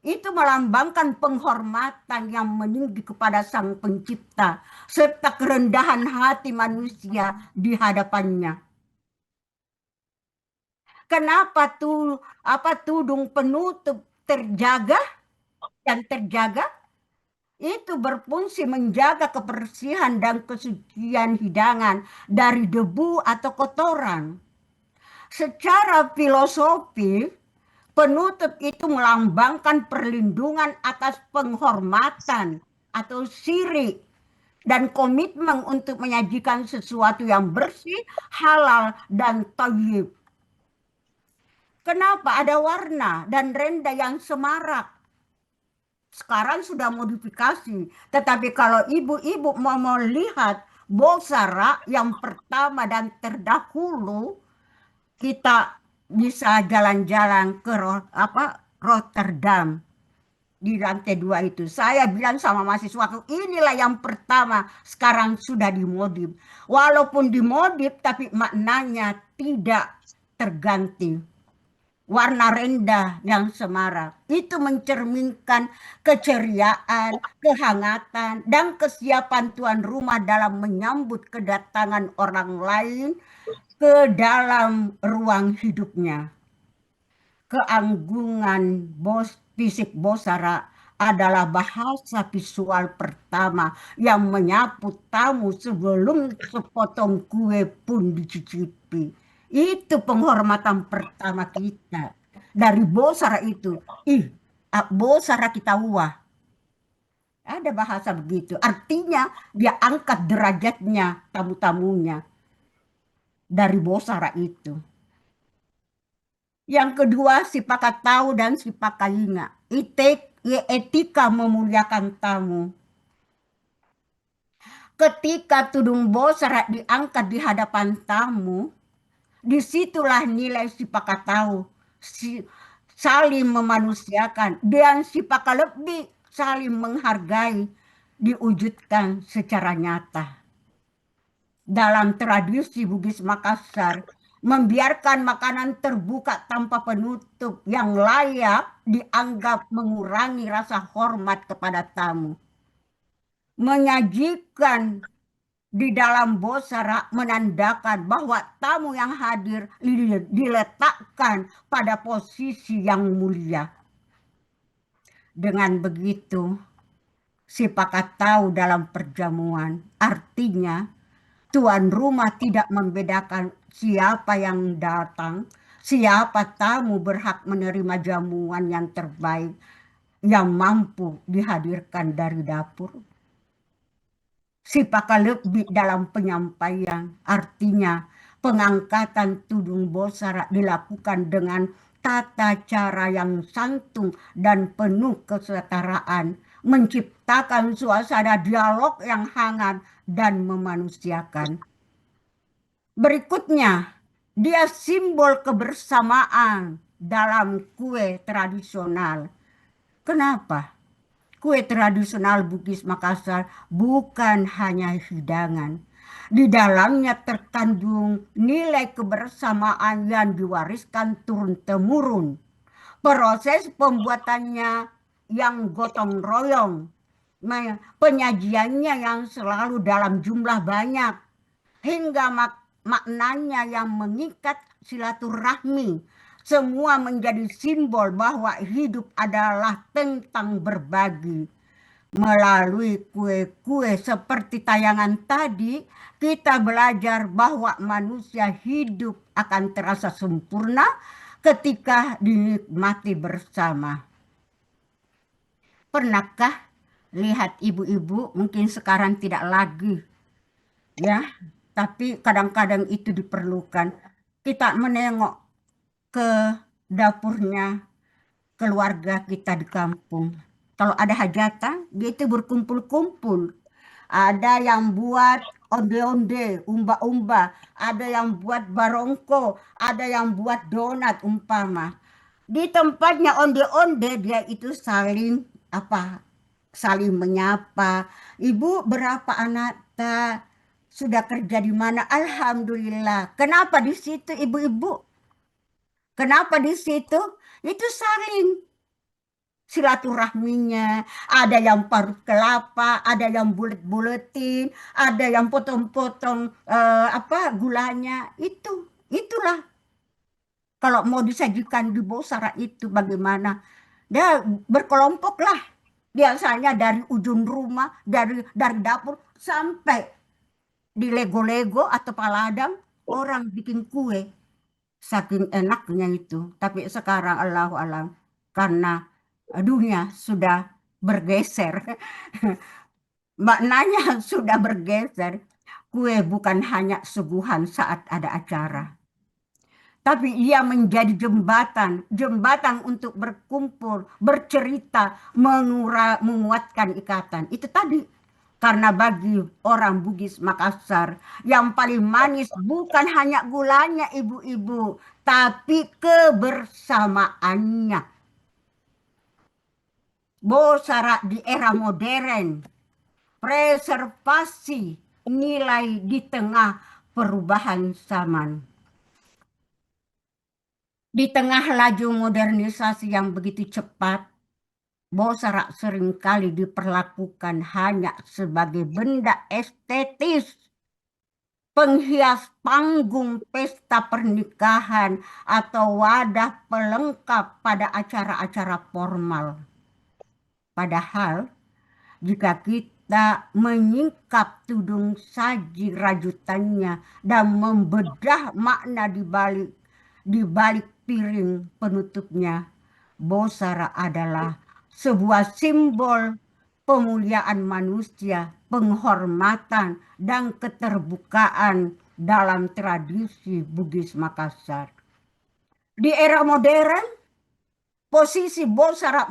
Itu melambangkan penghormatan yang meninggi kepada Sang Pencipta serta kerendahan hati manusia di hadapannya. Kenapa tudung penutup terjaga dan terjaga? Itu berfungsi menjaga kebersihan dan kesucian hidangan dari debu atau kotoran. Secara filosofi, penutup itu melambangkan perlindungan atas penghormatan atau syirik dan komitmen untuk menyajikan sesuatu yang bersih, halal, dan thayyib. Kenapa ada warna dan renda yang semarak? Sekarang sudah modifikasi, tetapi kalau ibu-ibu mau melihat Bosara yang pertama dan terdahulu, kita bisa jalan-jalan ke Rotterdam di lantai 2 itu. Saya bilang sama mahasiswaku, inilah yang pertama, sekarang sudah dimodif. Walaupun dimodif, tapi maknanya tidak terganti. Warna rendah yang semarak itu mencerminkan keceriaan, kehangatan, dan kesiapan tuan rumah dalam menyambut kedatangan orang lain ke dalam ruang hidupnya. Keanggungan fisik Bosara adalah bahasa visual pertama yang menyapu tamu sebelum sepotong kue pun dicicipi. Itu penghormatan pertama kita. Dari Bosara itu, Bosara kita wah. Ada bahasa begitu. Artinya dia angkat derajatnya tamu-tamunya dari Bosara itu. Yang kedua, si pakatau dan si pakainga. Etika memuliakan tamu. Ketika tudung Bosara diangkat di hadapan tamu, disitulah nilai si pakatau saling memanusiakan dan si pakalebih saling menghargai diwujudkan secara nyata. Dalam tradisi Bugis Makassar, membiarkan makanan terbuka tanpa penutup yang layak dianggap mengurangi rasa hormat kepada tamu. Menyajikan di dalam Bosara menandakan bahwa tamu yang hadir diletakkan pada posisi yang mulia. Dengan begitu, si pakatau dalam perjamuan artinya tuan rumah tidak membedakan siapa yang datang, siapa tamu berhak menerima jamuan yang terbaik yang mampu dihadirkan dari dapur. Si pakalebih dalam penyampaian artinya pengangkatan tudung Bosara dilakukan dengan tata cara yang santun dan penuh kesetaraan, menciptakan suasana dialog yang hangat dan memanusiakan. Berikutnya, dia simbol kebersamaan dalam kue tradisional. Kenapa? Kue tradisional Bugis Makassar bukan hanya hidangan. Di dalamnya terkandung nilai kebersamaan yang diwariskan turun-temurun. Proses pembuatannya yang gotong royong, penyajiannya yang selalu dalam jumlah banyak, hingga maknanya yang mengikat silaturahmi. Semua menjadi simbol bahwa hidup adalah tentang berbagi. Melalui kue-kue seperti tayangan tadi, kita belajar bahwa manusia hidup akan terasa sempurna ketika dinikmati bersama. Pernahkah lihat ibu-ibu, mungkin sekarang tidak lagi, ya, tapi kadang-kadang itu diperlukan. Kita menengok ke dapurnya keluarga kita di kampung. Kalau ada hajatan, dia itu berkumpul-kumpul. Ada yang buat onde-onde, umba-umba. Ada yang buat barongko. Ada yang buat donat umpama. Di tempatnya onde-onde, dia itu saling menyapa. Ibu berapa anak sudah kerja di mana? Alhamdulillah. Kenapa di situ ibu-ibu? Kenapa di situ? Itu saling silaturahminya. Ada yang parut kelapa, ada yang bulet-buletin, ada yang potong-potong gulanya. Itulah. Kalau mau disajikan di Bosara itu bagaimana? Dia berkelompok lah. Biasanya dari ujung rumah, dari dapur sampai di lego-lego atau paladang orang bikin kue. Saking enaknya itu. Tapi sekarang Allahu alam, karena dunia sudah bergeser. Maknanya sudah bergeser. Kue bukan hanya suguhan saat ada acara. Tapi ia menjadi jembatan untuk berkumpul, bercerita, menguatkan ikatan. Itu tadi. Karena bagi orang Bugis Makassar, yang paling manis bukan hanya gulanya ibu-ibu, tapi kebersamaannya. Bosara di era modern, preservasi nilai di tengah perubahan zaman. Di tengah laju modernisasi yang begitu cepat, Bosara seringkali diperlakukan hanya sebagai benda estetis. penghias panggung pesta pernikahan, atau wadah pelengkap pada acara-acara formal. Padahal, jika kita menyingkap tudung saji rajutannya dan membedah makna di balik piring penutupnya, Bosara adalah sebuah simbol pemuliaan manusia, penghormatan, dan keterbukaan dalam tradisi Bugis Makassar. Di era modern, posisi Bosara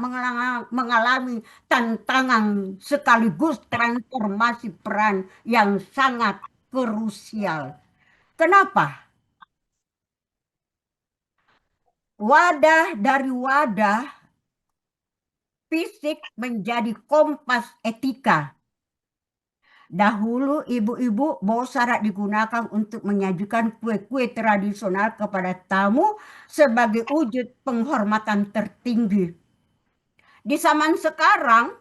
mengalami tantangan sekaligus transformasi peran yang sangat krusial. Kenapa? Wadah dari wadah fisik menjadi kompas etika. Dahulu ibu-ibu Bosara digunakan untuk menyajikan kue-kue tradisional kepada tamu sebagai wujud penghormatan tertinggi. Di zaman sekarang,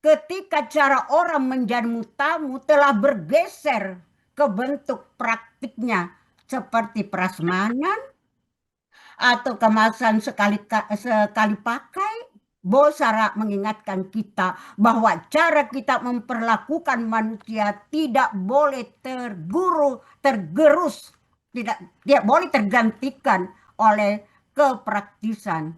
ketika cara orang menjamu tamu telah bergeser ke bentuk praktiknya seperti prasmanan atau kemasan sekali pakai, Bosara mengingatkan kita bahwa cara kita memperlakukan manusia tidak boleh tergerus, tidak boleh tergantikan oleh kepraktisan.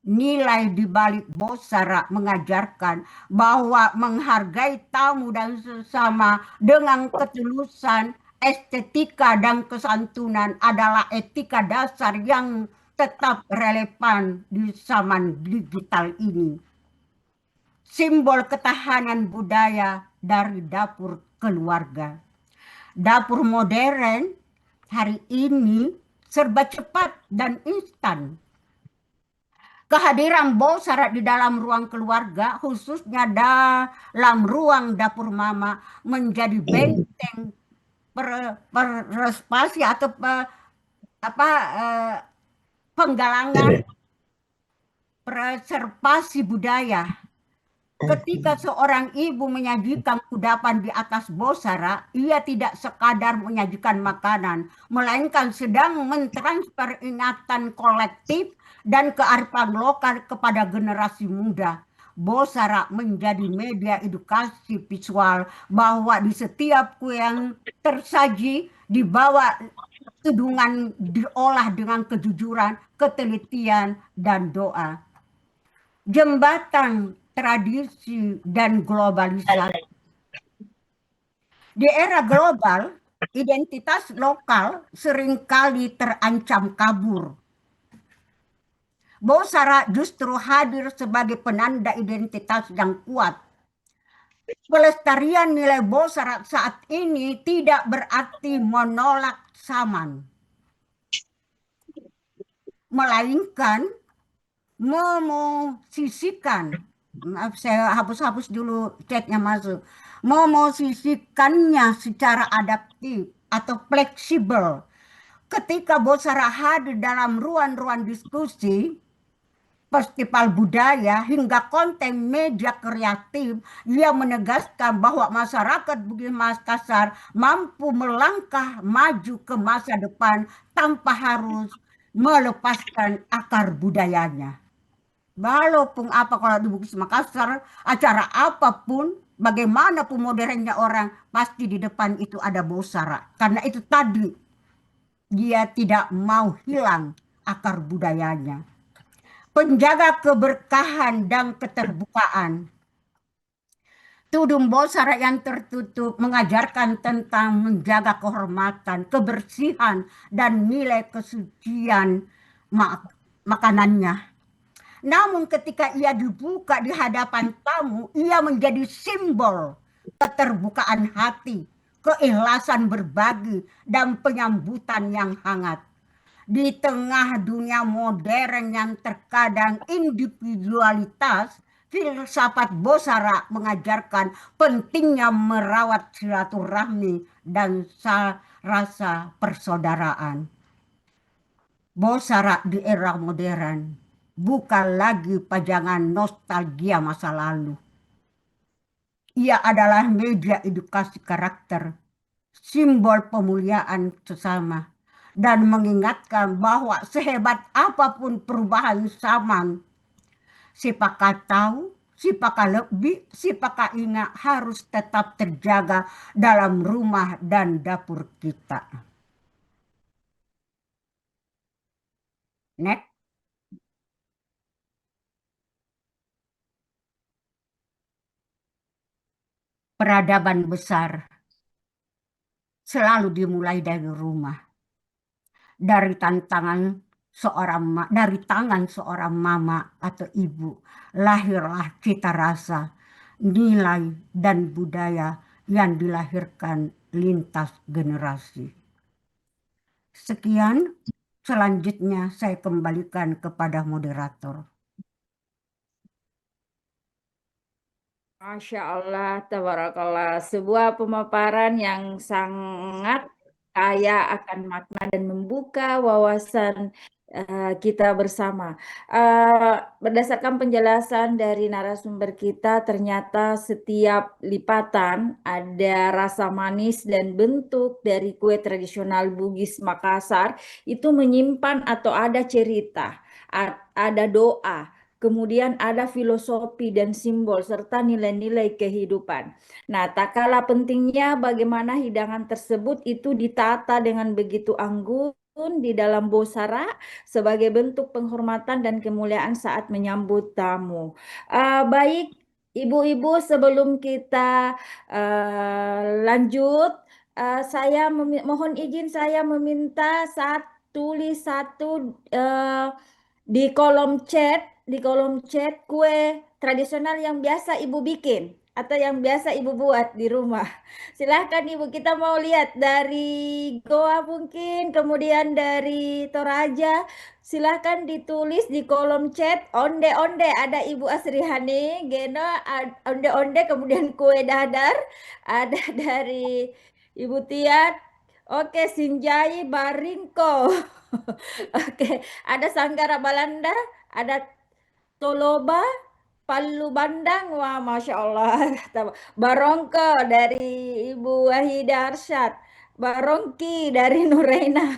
Nilai di balik Bosara mengajarkan bahwa menghargai tamu dan sesama dengan ketulusan, estetika dan kesantunan adalah etika dasar yang tetap relevan di zaman digital ini. Simbol ketahanan budaya dari dapur keluarga. Dapur modern hari ini serba cepat dan instan. Kehadiran Bosara di dalam ruang keluarga, khususnya dalam ruang dapur mama, menjadi benteng perspasi atau penggalangan preservasi budaya. Ketika seorang ibu menyajikan kudapan di atas Bosara, ia tidak sekadar menyajikan makanan, melainkan sedang mentransfer ingatan kolektif dan kearifan lokal kepada generasi muda. Bosara menjadi media edukasi visual bahwa di setiap kue yang tersaji dibawa tudungan diolah dengan kejujuran, ketelitian, dan doa. Jembatan tradisi dan globalisasi. Di era global, identitas lokal seringkali terancam kabur. Bosara justru hadir sebagai penanda identitas yang kuat. Pelestarian nilai Bosara saat ini tidak berarti menolak Saman, melainkan memosisikan, maaf saya hapus dulu chatnya masuk, memosisikannya secara adaptif atau fleksibel. Ketika Bosara hadir dalam ruang-ruang diskusi, festival budaya, hingga konten media kreatif, ia menegaskan bahwa masyarakat Bugis Makassar mampu melangkah maju ke masa depan tanpa harus melepaskan akar budayanya. Walaupun kalau di Bugis Makassar, acara apapun, bagaimanapun modernnya orang, pasti di depan itu ada Bosara. Karena itu tadi, dia tidak mau hilang akar budayanya. Penjaga keberkahan dan keterbukaan. Tudung Bosara yang tertutup mengajarkan tentang menjaga kehormatan, kebersihan, dan nilai kesucian makanannya. Namun ketika ia dibuka di hadapan tamu, ia menjadi simbol keterbukaan hati, keikhlasan berbagi, dan penyambutan yang hangat. Di tengah dunia modern yang terkadang individualitas, filsafat Bosara mengajarkan pentingnya merawat silaturahmi dan rasa persaudaraan. Bosara di era modern bukan lagi pajangan nostalgia masa lalu. Ia adalah media edukasi karakter, simbol pemuliaan sesama, dan mengingatkan bahwa sehebat apapun perubahan zaman, siapakah tahu, siapakah lebih, siapakah ingat harus tetap terjaga dalam rumah dan dapur kita. Next. Peradaban besar selalu dimulai dari rumah. Dari tangan seorang mama atau ibu, lahirlah cita rasa, nilai dan budaya yang dilahirkan lintas generasi. Sekian, selanjutnya saya kembalikan kepada moderator. Masya Allah, tabarakallah. Sebuah pemaparan yang sangat kaya akan makna dan membuka wawasan kita bersama. Berdasarkan penjelasan dari narasumber kita, ternyata setiap lipatan ada rasa manis dan bentuk dari kue tradisional Bugis Makassar itu menyimpan atau ada cerita, ada doa. Kemudian ada filosofi dan simbol serta nilai-nilai kehidupan. Nah, tak kalah pentingnya bagaimana hidangan tersebut itu ditata dengan begitu anggun di dalam bosara sebagai bentuk penghormatan dan kemuliaan saat menyambut tamu. Baik, ibu-ibu, sebelum kita lanjut, saya mohon izin saya meminta tulis satu di kolom chat kue tradisional yang biasa ibu bikin atau yang biasa ibu buat di rumah. Silahkan ibu, kita mau lihat dari Goa mungkin, kemudian dari Toraja. Silahkan ditulis di kolom chat onde-onde, ada Ibu Asrihani, Geno, onde-onde, kemudian kue dadar, ada dari Ibu Tiat, oke, Sinjai Baringko. Oke, ada Sanggara Balanda, ada Toloba, Palu Bandang, wah Masya Allah. Barongko dari Ibu Wahida Arsyad, Barongki dari Nuraina.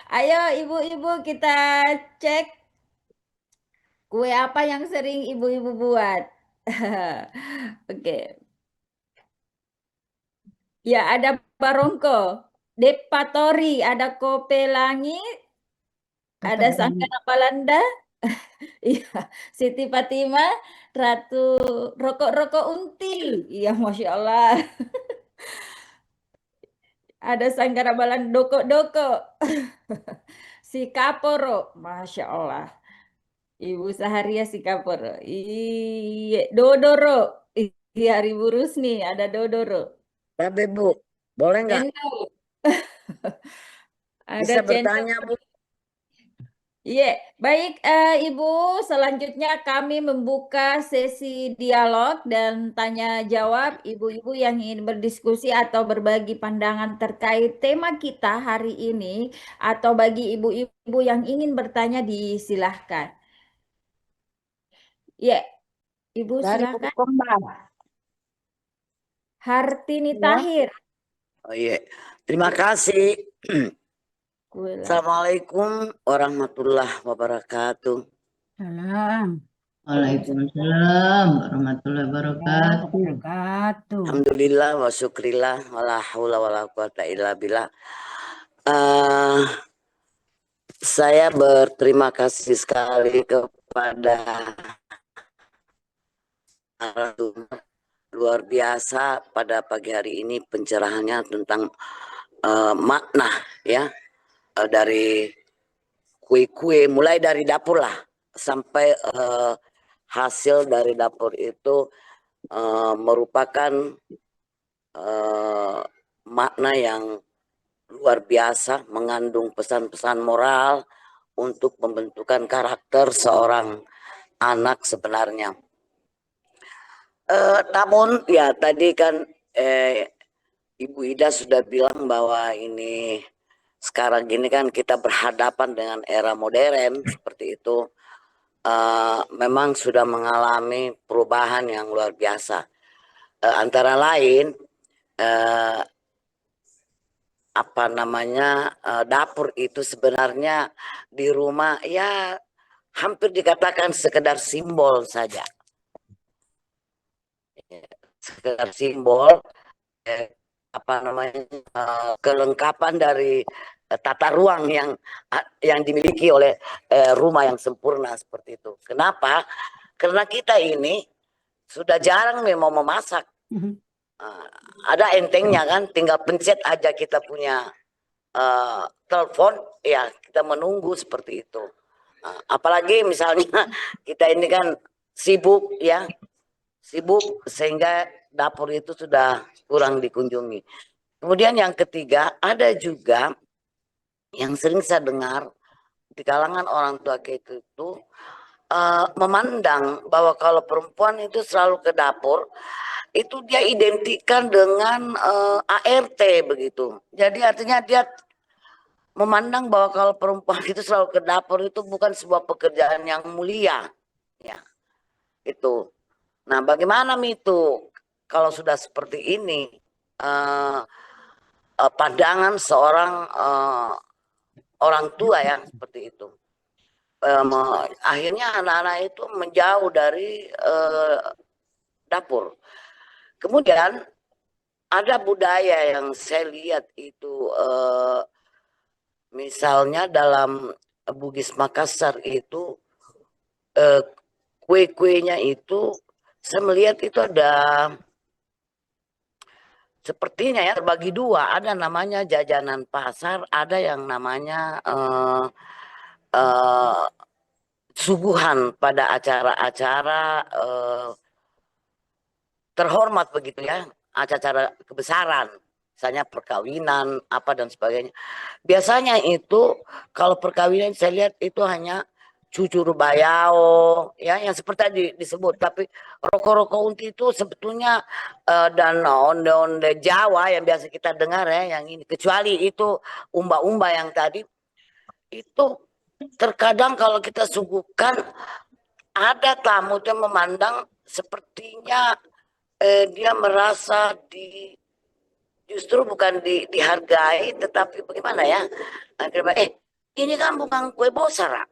Ayo ibu-ibu kita cek kue apa yang sering ibu-ibu buat. Oke, ya ada Barongko, Depatori, ada Kope Langit, ada Sanggara Balanda. Iya, Siti Fatimah, Ratu Rokok-Rokok Unti. Iya, Masya Allah. Ada Sanggara Balan Doko-Doko. Si Kaporo, Masya Allah. Ibu Saharia si Kaporo. Iya, Dodoro. Iya, Ibu Rusni, ada Dodoro. Tapi Bu, boleh nggak Cendol. Ada bisa cendol. bertanya Bu? Iya, baik Ibu. Selanjutnya kami membuka sesi dialog dan tanya jawab ibu-ibu yang ingin berdiskusi atau berbagi pandangan terkait tema kita hari ini, atau bagi ibu-ibu yang ingin bertanya disilahkan. Iya, Ibu Dari silahkan. Bulukomba. Hartini Ya. Tahir. Oh iya, terima kasih. Kue lah. Assalamualaikum warahmatullahi wabarakatuh. Salam. Waalaikumsalam warahmatullahi wabarakatuh. Wabarakatuh. Alhamdulillah wa syukrillah wa la haula wa la quwata illa billah. Saya berterima kasih sekali kepada narasumber luar biasa pada pagi hari ini, pencerahannya tentang makna ya, dari kue-kue mulai dari dapur lah sampai hasil dari dapur itu merupakan makna yang luar biasa, mengandung pesan-pesan moral untuk pembentukan karakter seorang anak sebenarnya. Namun ya tadi kan Ibu Ida sudah bilang bahwa ini sekarang gini kan kita berhadapan dengan era modern seperti itu. Memang sudah mengalami perubahan yang luar biasa. Antara lain apa namanya dapur itu sebenarnya di rumah ya hampir dikatakan sekedar simbol saja, sekedar simbol apa namanya kelengkapan dari tata ruang yang dimiliki oleh rumah yang sempurna seperti itu. Kenapa? Karena kita ini sudah jarang memang memasak. Ada entengnya kan, tinggal pencet aja kita punya telepon, ya kita menunggu seperti itu. Apalagi misalnya kita ini kan sibuk ya, sibuk sehingga dapur itu sudah kurang dikunjungi. Kemudian yang ketiga, ada juga yang sering saya dengar di kalangan orang tua kita itu memandang bahwa kalau perempuan itu selalu ke dapur, itu dia identikan dengan ART begitu. Jadi artinya dia memandang bahwa kalau perempuan itu selalu ke dapur itu bukan sebuah pekerjaan yang mulia, ya itu. Nah, bagaimana itu kalau sudah seperti ini pandangan seorang orang tua ya seperti itu. Akhirnya anak-anak itu menjauh dari dapur. Kemudian ada budaya yang saya lihat itu misalnya dalam Bugis Makassar itu kue-kuenya itu saya melihat itu ada sepertinya ya terbagi dua, ada namanya jajanan pasar, ada yang namanya suguhan pada acara-acara terhormat begitu ya, acara-acara kebesaran, misalnya perkawinan apa dan sebagainya. Biasanya itu kalau perkawinan saya lihat itu hanya cucur bayao ya yang seperti tadi disebut, tapi roko-roko unti itu sebetulnya dan onde-onde Jawa yang biasa kita dengar ya, yang ini kecuali itu umba-umba yang tadi itu terkadang kalau kita suguhkan ada tamu yang memandang sepertinya dia merasa justru bukan dihargai, tetapi bagaimana ya? Ini kan bukan kue bosara,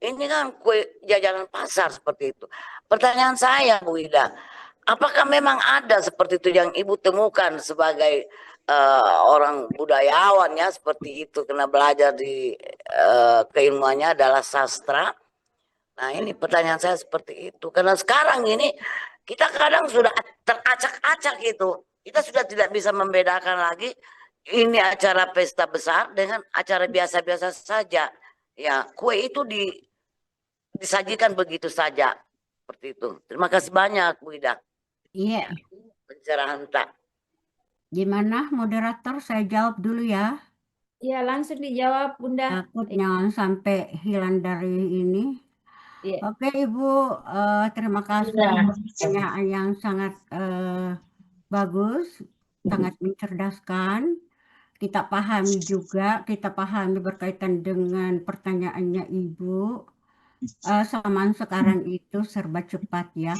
ini kan kue jajanan pasar seperti itu. Pertanyaan saya, Bu Ida, apakah memang ada seperti itu yang Ibu temukan sebagai orang budayawan ya seperti itu, karena belajar di keilmuannya adalah sastra. Nah ini pertanyaan saya seperti itu, karena sekarang ini kita kadang sudah teracak-acak gitu. Kita sudah tidak bisa membedakan lagi ini acara pesta besar dengan acara biasa-biasa saja. Ya, kue itu disajikan begitu saja. Seperti itu. Terima kasih banyak, Bu Ida. Iya. Pencerahan tak. Gimana moderator? Saya jawab dulu ya. Iya, langsung dijawab, Bunda. Takut jangan sampai hilang dari ini. Iya. Oke, Ibu, terima kasih pertanyaan yang sangat bagus, sangat mencerdaskan. Kita pahami juga, kita pahami berkaitan dengan pertanyaannya Ibu. Zaman sekarang itu serba cepat ya.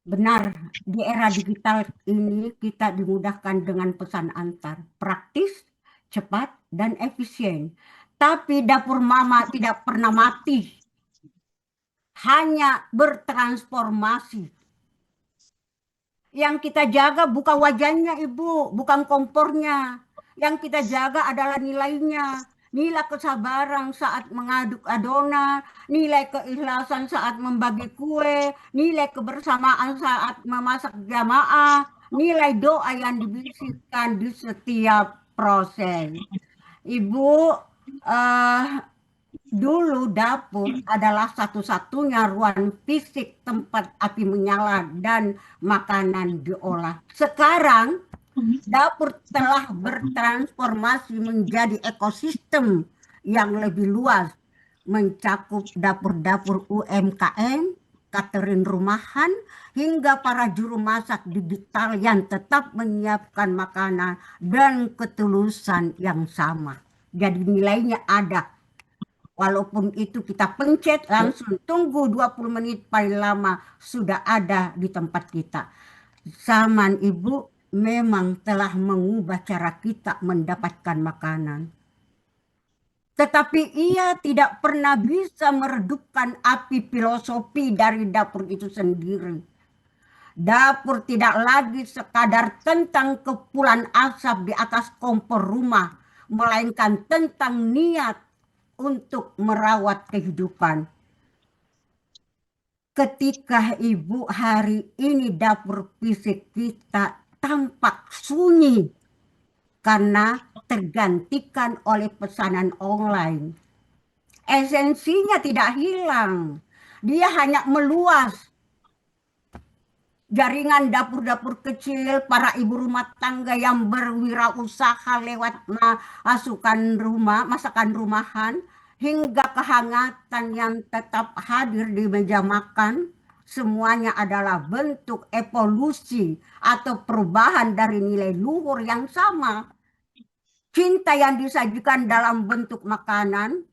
Benar, di era digital ini kita dimudahkan dengan pesan antar, praktis, cepat, dan efisien. Tapi dapur mama tidak pernah mati, hanya bertransformasi. Yang kita jaga bukan wajahnya Ibu, bukan kompornya. Yang kita jaga adalah nilainya. Nilai kesabaran saat mengaduk adonan, nilai keikhlasan saat membagi kue, nilai kebersamaan saat memasak jamaah, nilai doa yang dibisikkan di setiap proses. Ibu, dulu dapur adalah satu-satunya ruang fisik tempat api menyala dan makanan diolah. Sekarang dapur telah bertransformasi menjadi ekosistem yang lebih luas, mencakup dapur-dapur UMKM, catering rumahan, hingga para juru masak digital yang tetap menyiapkan makanan dan ketulusan yang sama. Jadi nilainya ada. Walaupun itu kita pencet langsung tunggu 20 menit paling lama sudah ada di tempat kita. Zaman Ibu memang telah mengubah cara kita mendapatkan makanan. Tetapi ia tidak pernah bisa meredupkan api filosofi dari dapur itu sendiri. Dapur tidak lagi sekadar tentang kepulan asap di atas kompor rumah, melainkan tentang niat untuk merawat kehidupan. Ketika Ibu, hari ini dapur fisik kita tampak sunyi karena tergantikan oleh pesanan online. Esensinya tidak hilang, dia hanya meluas. Jaringan dapur-dapur kecil, para ibu rumah tangga yang berwirausaha lewat masakan rumahan, hingga kehangatan yang tetap hadir di meja makan, semuanya adalah bentuk evolusi atau perubahan dari nilai luhur yang sama. Cinta yang disajikan dalam bentuk makanan,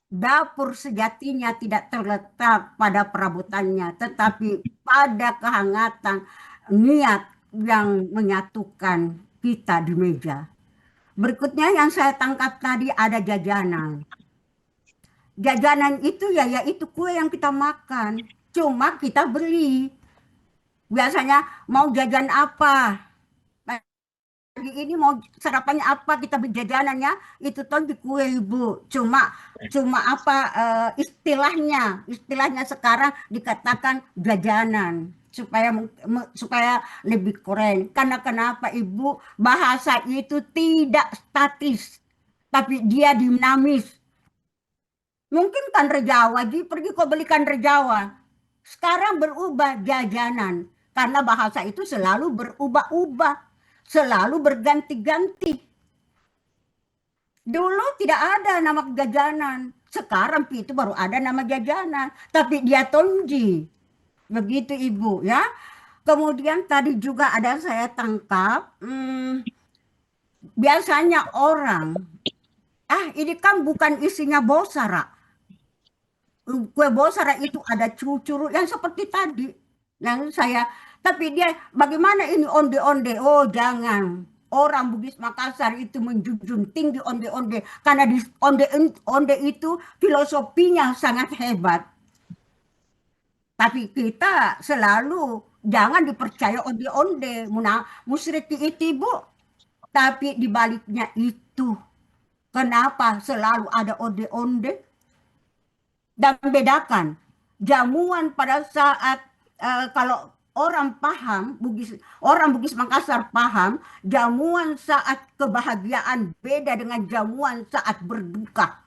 dapur sejatinya tidak terletak pada perabotannya, tetapi pada kehangatan niat yang menyatukan kita di meja. Berikutnya yang saya tangkap tadi ada jajanan. Jajanan itu yaitu kue yang kita makan, cuma kita beli. Biasanya mau jajan apa? Pagi ini mau sarapannya apa, kita beli jajanannya itu toh di kue Ibu. Cuma apa istilahnya sekarang dikatakan jajanan supaya lebih keren. Karena kenapa Ibu, bahasa itu tidak statis tapi dia dinamis. Mungkin kanre Jawa, pergi kau beli kanre Jawa, sekarang berubah jajanan karena bahasa itu selalu berubah-ubah, selalu berganti-ganti. Dulu tidak ada nama jajanan, sekarang itu baru ada nama jajanan, tapi dia tonji. Begitu Ibu ya. Kemudian tadi juga ada saya tangkap, biasanya orang, ini kan bukan isinya bosara. Kue bosara itu ada curu-curu yang seperti tadi. Tapi dia bagaimana ini onde-onde? Oh jangan. Orang Bugis Makassar itu menjunjung tinggi onde-onde. Karena di onde itu filosofinya sangat hebat. Tapi kita selalu jangan dipercaya onde-onde. Musyriki itu Ibu. Tapi dibaliknya itu. Kenapa selalu ada onde-onde? Dan bedakan jamuan pada saat kalau orang paham, orang Bugis Makassar paham, jamuan saat kebahagiaan beda dengan jamuan saat berduka.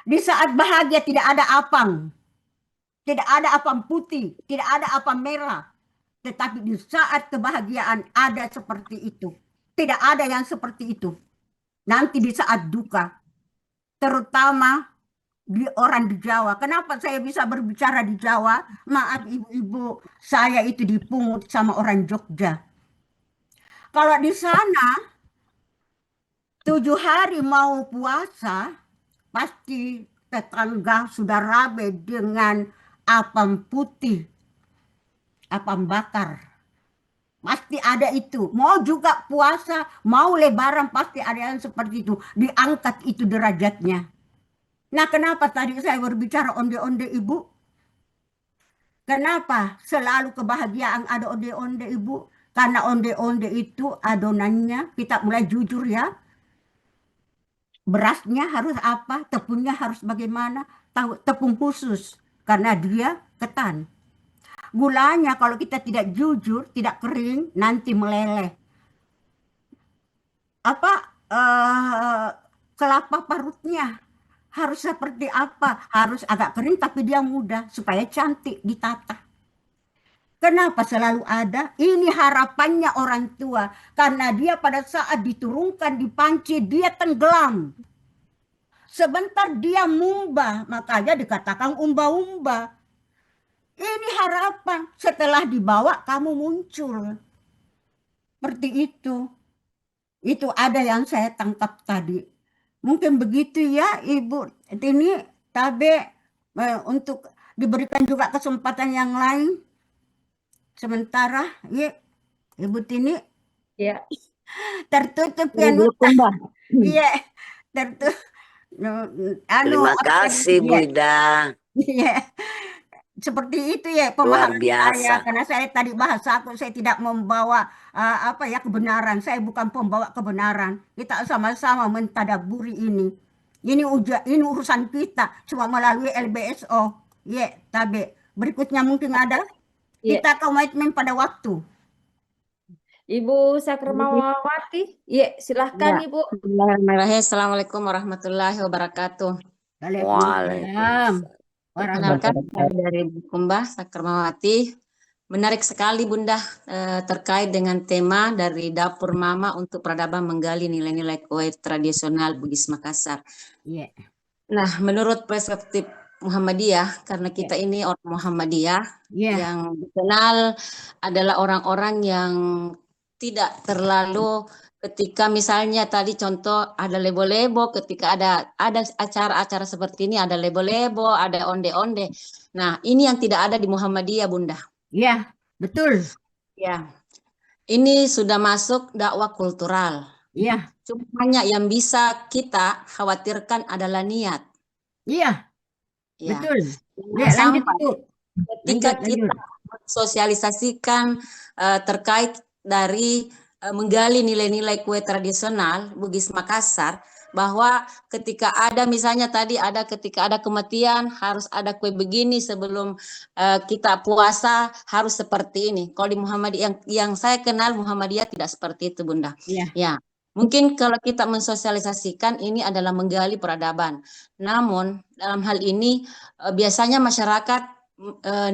Di saat bahagia tidak ada apang, tidak ada apam putih, tidak ada apam merah. Tetapi di saat kebahagiaan ada seperti itu. Tidak ada yang seperti itu. Nanti di saat duka, terutama di orang di Jawa. Kenapa saya bisa berbicara di Jawa? Maaf ibu-ibu, saya itu dipungut sama orang Jogja. Kalau di sana 7 hari mau puasa, pasti tetangga sudah rabe dengan apam putih, apam bakar. Pasti ada itu. Mau juga puasa, mau lebaran, pasti ada yang seperti itu. Diangkat itu derajatnya. Nah, kenapa tadi saya berbicara onde-onde Ibu? Kenapa selalu kebahagiaan ada onde-onde Ibu? Karena onde-onde itu adonannya, kita mulai jujur ya. Berasnya harus apa, tepungnya harus bagaimana, tepung khusus. Karena dia ketan. Gulanya kalau kita tidak jujur, tidak kering, nanti meleleh. Kelapa parutnya harus seperti apa? Harus agak kering tapi dia mudah supaya cantik ditata. Kenapa selalu ada? Ini harapannya orang tua. Karena dia pada saat diturunkan di panci dia tenggelam. Sebentar dia mumba, makanya dikatakan umba-umba. Ini harapan, setelah dibawa kamu muncul. Seperti itu. Itu ada yang saya tangkap tadi. Mungkin begitu ya Ibu Tini, Tabe, untuk diberikan juga kesempatan yang lain. Sementara, ya, Ibu Tini, Ya. tertutup Dari ya Nuta. Bulukumba. Iya, tertutup. Terima Apa tadi? kasih Bu Iya, Ida, iya. Seperti itu ya luar pemahaman saya, biasa. karena saya tadi bahasa aku, saya tidak membawa apa ya kebenaran. Saya bukan pembawa kebenaran. Kita sama-sama mentadaburi ini. Ini urusan kita cuma melalui LBSO. Ya, tapi berikutnya mungkin ada Iya. kita komitmen pada waktu. Ibu Sakramawati, iya silahkan Ya. Ibu. Bismillahirrahmanirrahim. Assalamualaikum warahmatullahi wabarakatuh. Waalaikumsalam. Perkenalkan, saya dari Bulukumba, Sakramawati. Menarik sekali Bunda terkait dengan tema dari Dapur Mama untuk peradaban menggali nilai-nilai kue tradisional Bugis Makassar. Iya. Nah, menurut perspektif Muhammadiyah, karena kita ini orang Muhammadiyah Iya. yang dikenal adalah orang-orang yang tidak terlalu ketika misalnya tadi contoh ada lebo-lebo, ketika ada acara-acara seperti ini ada lebo-lebo, ada onde-onde. Nah, ini yang tidak ada di Muhammadiyah, Bunda. Iya, betul. Ya. Ini sudah masuk dakwah kultural. Iya. Cuma hanya yang bisa kita khawatirkan adalah niat. Iya. Ya. Betul. Jangan Ya, lanjut sampai Bu. ketika Lanjut. kita sosialisasikan terkait dari menggali nilai-nilai kue tradisional Bugis Makassar, bahwa ketika ada misalnya tadi ada ketika ada kematian harus ada kue begini sebelum kita puasa harus seperti ini. Kalau di Muhammadiyah yang saya kenal Muhammadiyah tidak seperti itu, Bunda. Iya. Ya. Mungkin kalau kita mensosialisasikan ini adalah menggali peradaban. Namun dalam hal ini biasanya masyarakat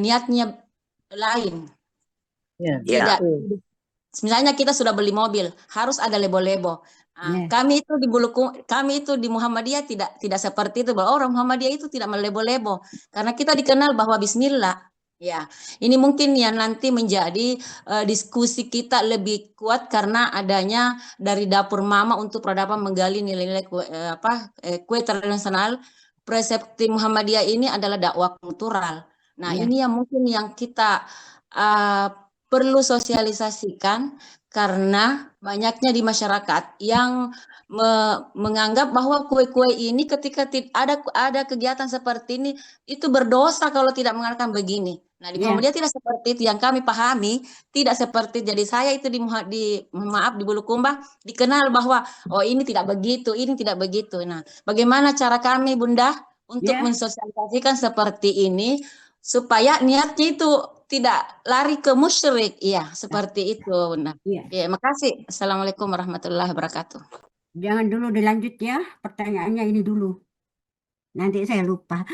niatnya lain. Ya. Tidak. Misalnya kita sudah beli mobil, harus ada lebo-lebo. Yes. Kami itu di Muhammadiyah tidak seperti itu. Bahwa orang Muhammadiyah itu tidak melebo-lebo, karena kita dikenal bahwa Bismillah. Ya, ini mungkin yang nanti menjadi diskusi kita lebih kuat karena adanya dari Dapur Mama untuk peradaban menggali nilai-nilai kue tradisional. Persepsi Muhammadiyah ini adalah dakwah kultural. Nah, ini yang mungkin yang kita perlu sosialisasikan karena banyaknya di masyarakat yang menganggap bahwa kue-kue ini ketika ada kegiatan seperti ini itu berdosa kalau tidak mengadakan begini. Nah, di Muhammadiyah tidak seperti itu. Yang kami pahami tidak seperti. Jadi saya itu di Bulukumba dikenal bahwa ini tidak begitu, ini tidak begitu. Nah, bagaimana cara kami Bunda untuk mensosialisasikan seperti ini supaya niatnya itu tidak lari ke musyrik. Iya, seperti itu, Bunda. Ya, makasih. Assalamualaikum warahmatullahi wabarakatuh. Jangan dulu dilanjut ya, pertanyaannya ini dulu. Nanti saya lupa.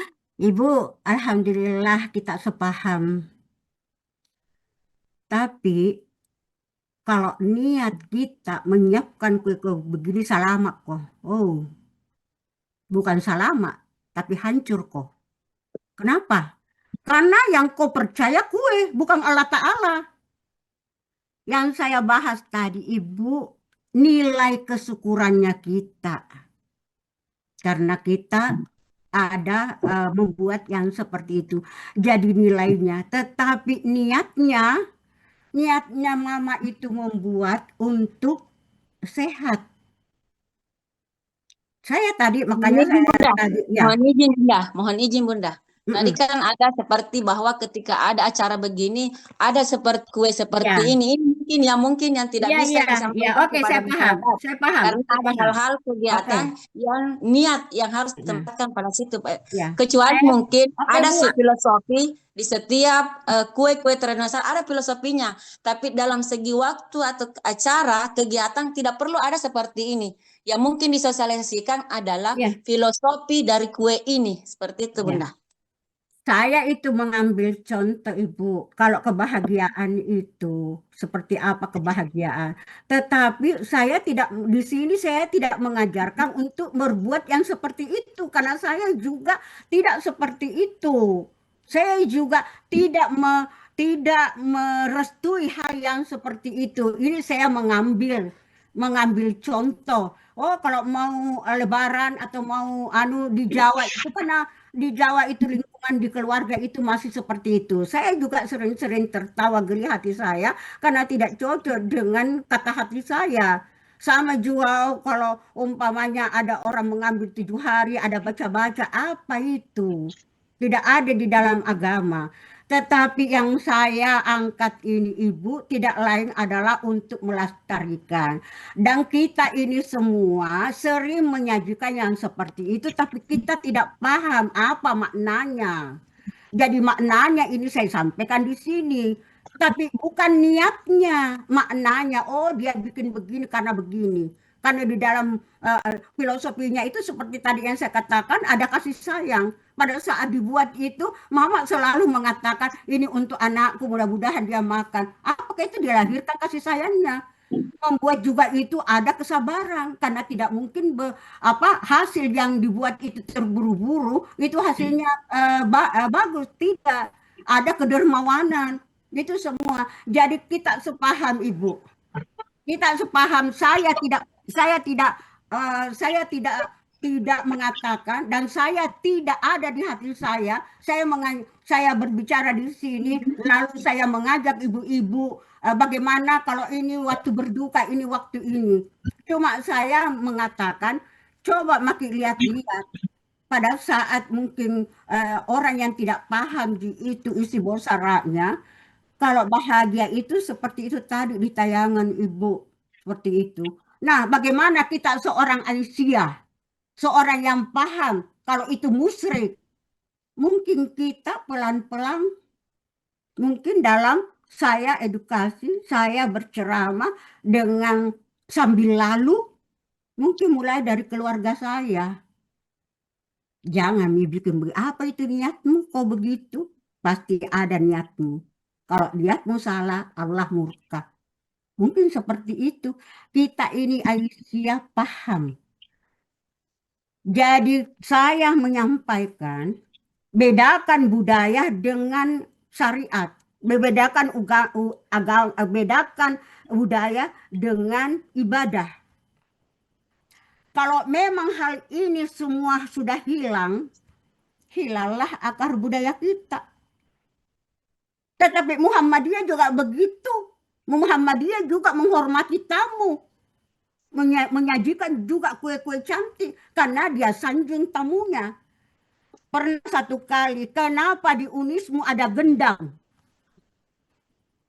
Ibu, alhamdulillah kita sepaham. Tapi kalau niat kita menyiapkan kue-kue begini salamat kok. Oh, bukan salamat, tapi hancur kok. Kenapa? Karena yang kau percaya kue, bukan Allah Ta'ala. Yang saya bahas tadi, Ibu, nilai kesyukurannya kita. Karena kita ada membuat yang seperti itu. Jadi nilainya, tetapi niatnya Mama itu membuat untuk sehat. Saya tadi, makanya Mohon izin Bunda. Tadi kan ada seperti bahwa ketika ada acara begini, ada seperti kue seperti ini mungkin yang tidak bisa disampaikan Oke, kepada masyarakat. saya paham. Karena ada hal-hal kegiatan yang niat yang harus ditempatkan pada situ. Kecuali mungkin ada filosofi di setiap kue-kue tradisional ada filosofinya. Tapi dalam segi waktu atau acara kegiatan tidak perlu ada seperti ini. Yang mungkin disosialisasikan adalah filosofi dari kue ini. Seperti itu, Bunda. Saya itu mengambil contoh Ibu, kalau kebahagiaan itu seperti apa kebahagiaan. Tetapi saya tidak di sini saya tidak mengajarkan untuk berbuat yang seperti itu karena saya juga tidak seperti itu. Saya juga tidak merestui hal yang seperti itu. Ini saya mengambil contoh. Oh, kalau mau lebaran atau mau di Jawa itu karena di Jawa itu lingkungan hubungan di keluarga itu masih seperti itu. Saya juga sering-sering tertawa geli hati saya karena tidak cocok dengan kata hati saya. Sama juga kalau umpamanya ada orang mengambil 7 hari, ada baca-baca, apa itu? Tidak ada di dalam agama. Tetapi yang saya angkat ini Ibu tidak lain adalah untuk melestarikan. Dan kita ini semua sering menyajikan yang seperti itu, tapi kita tidak paham apa maknanya. Jadi maknanya ini saya sampaikan di sini. Tapi bukan niatnya, maknanya. Oh dia bikin begini karena begini. Karena di dalam filosofinya itu seperti tadi yang saya katakan ada kasih sayang. Pada saat dibuat itu, Mama selalu mengatakan ini untuk anakku, mudah-mudahan dia makan. Apakah itu dilahirkan kasih sayangnya? Membuat juga itu ada kesabaran karena tidak mungkin hasil yang dibuat itu terburu-buru itu hasilnya bagus, tidak ada kedermawanan itu semua. Jadi kita sepaham Ibu, kita sepaham. Saya tidak mengatakan dan saya tidak ada di hati saya berbicara di sini lalu saya mengajak ibu-ibu bagaimana kalau ini waktu berduka, ini waktu ini. Cuma saya mengatakan coba makin lihat-lihat pada saat mungkin orang yang tidak paham itu isi bosarannya, kalau bahagia itu seperti itu tadi di tayangan Ibu, seperti itu. Nah, bagaimana kita seorang Aisyah, seorang yang paham kalau itu musyrik, mungkin kita pelan-pelan, mungkin dalam saya edukasi, saya berceramah dengan sambil lalu, mungkin mulai dari keluarga saya. Jangan bikin apa itu niatmu kok begitu? Pasti ada niatmu. Kalau niatmu salah, Allah murka. Mungkin seperti itu. Kita ini Aisyah paham. Jadi saya menyampaikan, bedakan budaya dengan syariat. Bedakan budaya dengan ibadah. Kalau memang hal ini semua sudah hilang, hilanglah akar budaya kita. Tetapi Muhammadiyah juga begitu. Muhammadiyah juga menghormati tamu. Menyajikan juga kue-kue cantik karena dia sanjung tamunya. Pernah satu kali, kenapa di Unismu ada gendang?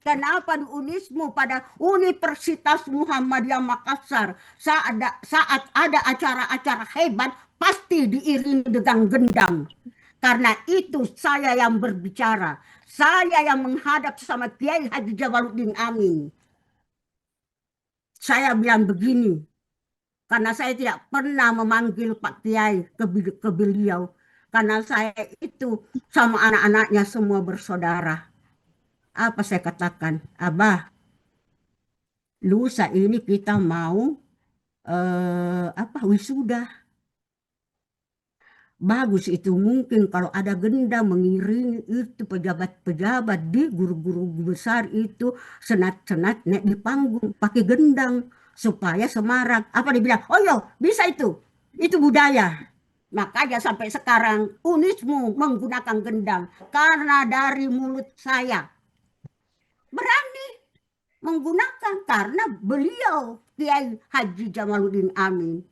Kenapa di Unismu pada Universitas Muhammadiyah Makassar saat ada acara-acara hebat pasti diiringi dengan gendang? Karena itu saya yang berbicara. Saya yang menghadap sama Kiai Haji Jamaluddin Amin. Saya bilang begini, karena saya tidak pernah memanggil Pak Kiai ke beliau. Karena saya itu sama anak-anaknya semua bersaudara. Apa saya katakan? Abah, lusa ini kita mau wisuda. Bagus itu mungkin kalau ada gendang mengiringi itu pejabat-pejabat di guru-guru besar itu senat-senat naik di panggung pakai gendang supaya semarak. Apa dibilang? Oh iya bisa itu budaya. Makanya sampai sekarang Unismu menggunakan gendang karena dari mulut saya berani menggunakan karena beliau Kiai Haji Jamaluddin Amin.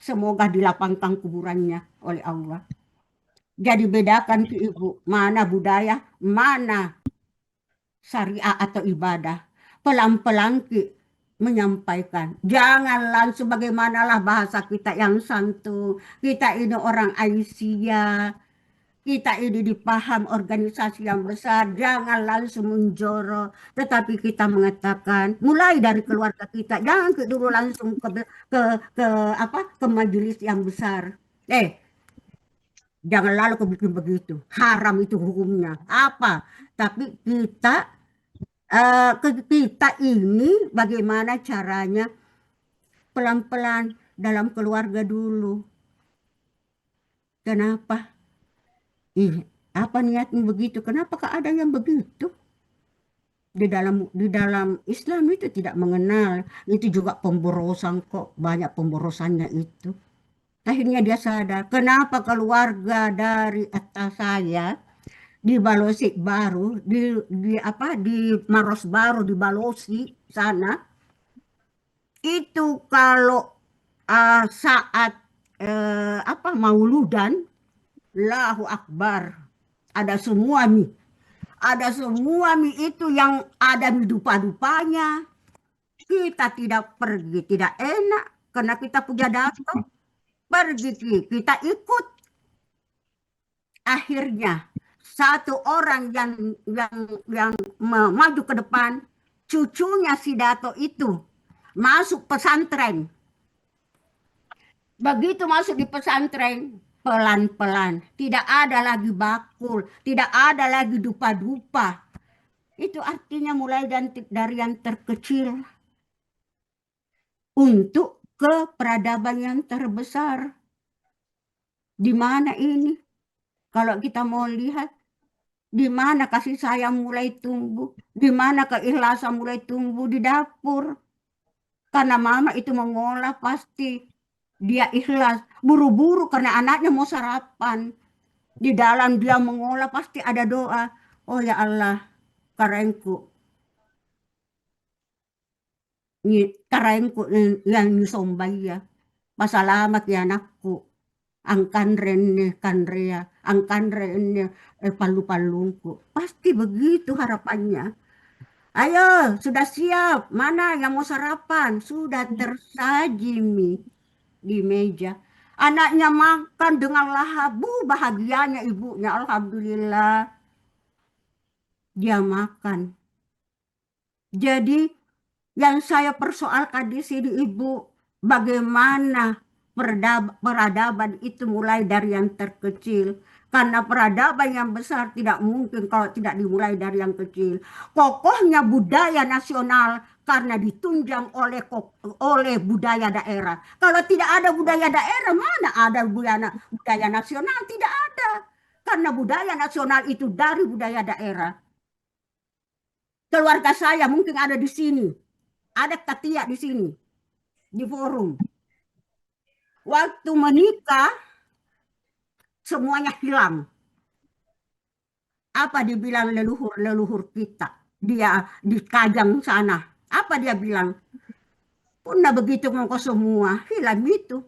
Semoga dilapangkan kuburannya oleh Allah. Jadi bedakan ke Ibu, mana budaya, mana syariah atau ibadah. Pelan-pelan menyampaikan. Jangan langsung bagaimanalah bahasa kita yang santun. Kita ini orang Aisyah. Kita ini dipaham organisasi yang besar, jangan langsung menjorok, tetapi kita mengatakan mulai dari keluarga kita, jangan dulu langsung ke majelis yang besar. Jangan lalu bikin begitu, haram itu hukumnya. Apa? Tapi kita ini bagaimana caranya pelan-pelan dalam keluarga dulu. Kenapa? Apa niatmu begitu? Kenapakah ada yang begitu? Di dalam Islam itu tidak mengenal. Itu juga pemborosan kok. Banyak pemborosannya itu. Akhirnya dia sadar, kenapa keluarga dari atas saya di Balosik Baru, di Maros Baru, di Balosi sana, itu kalau saat Mauludan, Allahu Akbar, ada semua mie. Ada semua mie itu yang ada mie dupa-dupanya. Kita tidak pergi, tidak enak karena kita punya dato. Pergi kita ikut. Akhirnya satu orang yang maju ke depan, cucunya si Dato itu masuk pesantren. Begitu masuk di pesantren, pelan-pelan, tidak ada lagi bakul, tidak ada lagi dupa-dupa. Itu artinya mulai dari yang terkecil untuk ke peradaban yang terbesar. Di mana ini? Kalau kita mau lihat, di mana kasih sayang mulai tumbuh, di mana keikhlasan mulai tumbuh di dapur. Karena mama itu mengolah pasti dia ikhlas, buru-buru karena anaknya mau sarapan. Di dalam dia mengolah pasti ada doa. Oh ya Allah, karengku yang nisombaya. Pasalamat ya anakku. Angkan rene kanrea, angkan rene palu-palungku. Pasti begitu harapannya. Ayo, sudah siap. Mana yang mau sarapan? Sudah tersaji mie di meja. Anaknya makan dengan lahabu, bahagianya ibunya. Alhamdulillah. Dia makan. Jadi yang saya persoalkan di sini Ibu, bagaimana peradaban itu mulai dari yang terkecil. Karena peradaban yang besar tidak mungkin kalau tidak dimulai dari yang kecil. Kokohnya budaya nasional karena ditunjang oleh budaya daerah. Kalau tidak ada budaya daerah, mana ada budaya nasional? Tidak ada. Karena budaya nasional itu dari budaya daerah. Keluarga saya mungkin ada di sini. Ada Katia di sini. Di forum. Waktu menikah, semuanya hilang. Apa dibilang leluhur kita? Dia di Kajang sana. Apa dia bilang? Punah begitu kau semua, hilang itu.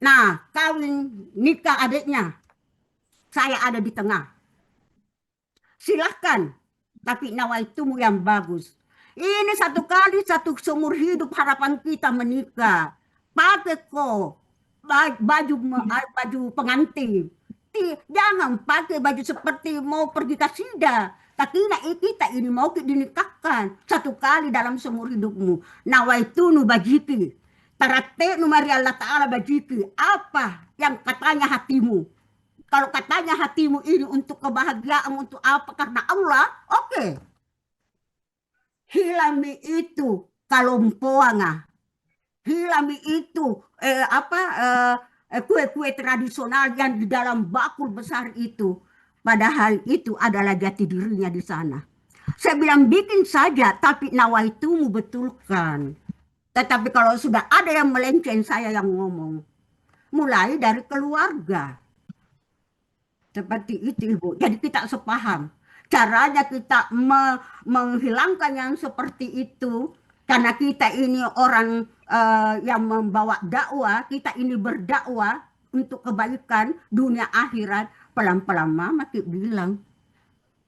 Nah, kawin nikah adiknya. Saya ada di tengah. Silahkan. Tapi nawaitumu yang bagus. Ini satu kali, satu seumur hidup harapan kita menikah. Pakai kok baju pengantin. Jangan pakai baju seperti mau pergi kasida. Takina kita ini mau dinikahkan satu kali dalam seumur hidupmu. Nawaitunu bajiki. Taratenu mari Allah Ta'ala bajiki. Apa yang katanya hatimu? Kalau katanya hatimu ini untuk kebahagiaan, untuk apa? Karena Allah, oke. Hilami itu kalompoanga. Hilami itu kue-kue tradisional yang di dalam bakul besar itu. Padahal itu adalah jati dirinya di sana. Saya bilang bikin saja, tapi nawaitumu betulkan. Tetapi kalau sudah ada yang melenceng, saya yang ngomong. Mulai dari keluarga. Seperti itu Ibu. Jadi kita sepaham. Caranya kita menghilangkan yang seperti itu. Karena kita ini orang yang membawa dakwah, kita ini berdakwah untuk kebaikan dunia akhirat. Pelan-pelan mama kita bilang.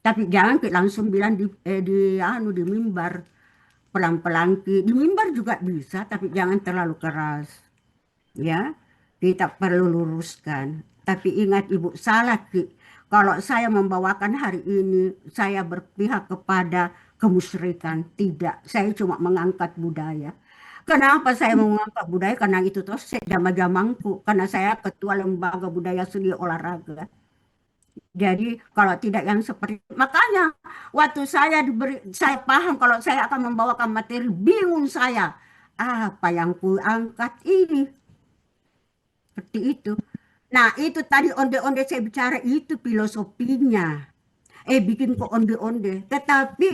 Tapi jangan kita langsung bilang di mimbar. Pelan-pelan di mimbar juga bisa, tapi jangan terlalu keras. Ya, kita perlu luruskan. Tapi ingat Ibu, salah Ki. Kalau saya membawakan hari ini, saya berpihak kepada kemusyrikan. Tidak, saya cuma mengangkat budaya. Kenapa saya mengangkat budaya? Karena itu terus zaman-zamanku. Karena saya ketua lembaga budaya seni olahraga. Jadi kalau tidak yang seperti makanya waktu saya paham kalau saya akan membawakan materi, bingung saya apa yang ku angkat ini seperti itu. Nah itu tadi onde-onde saya bicara itu filosofinya. Bikin kok onde-onde. Tetapi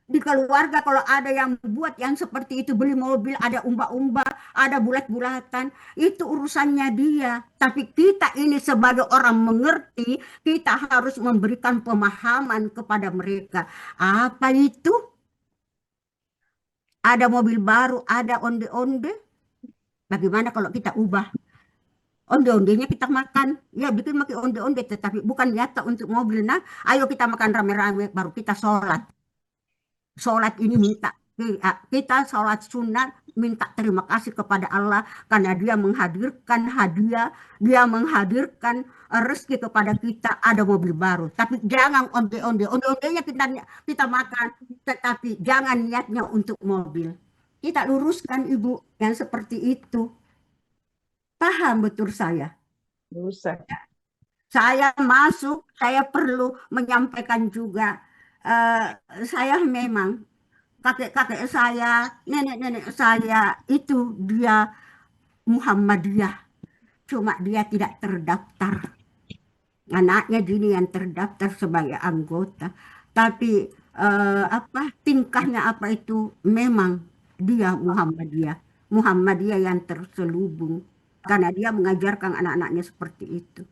Di keluarga kalau ada yang buat yang seperti itu, beli mobil ada umba-umba, ada bulat-bulatan, itu urusannya dia. Tapi kita ini sebagai orang mengerti, kita harus memberikan pemahaman kepada mereka. Apa itu? Ada mobil baru, ada onde-onde. Bagaimana kalau kita ubah? Onde-ondenya kita makan. Ya bikin pakai onde-onde, tetapi bukan nyata untuk mobil. Nah, ayo kita makan rame-rame, baru kita sholat. Sholat ini minta kita sholat sunat minta terima kasih kepada Allah karena dia menghadirkan hadiah, dia menghadirkan rezeki kepada kita, ada mobil baru. Tapi jangan onde-ondenya kita makan, tetapi jangan niatnya untuk mobil. Kita luruskan Ibu yang seperti itu. Paham betul saya? Rusak. Saya masuk, saya perlu menyampaikan juga. Saya memang kakek-kakek saya, nenek-nenek saya itu dia Muhammadiyah. Cuma dia tidak terdaftar. Anaknya gini yang terdaftar sebagai anggota. Tapi tingkahnya apa itu memang dia Muhammadiyah. Muhammadiyah yang terselubung. Karena dia mengajarkan anak-anaknya seperti itu.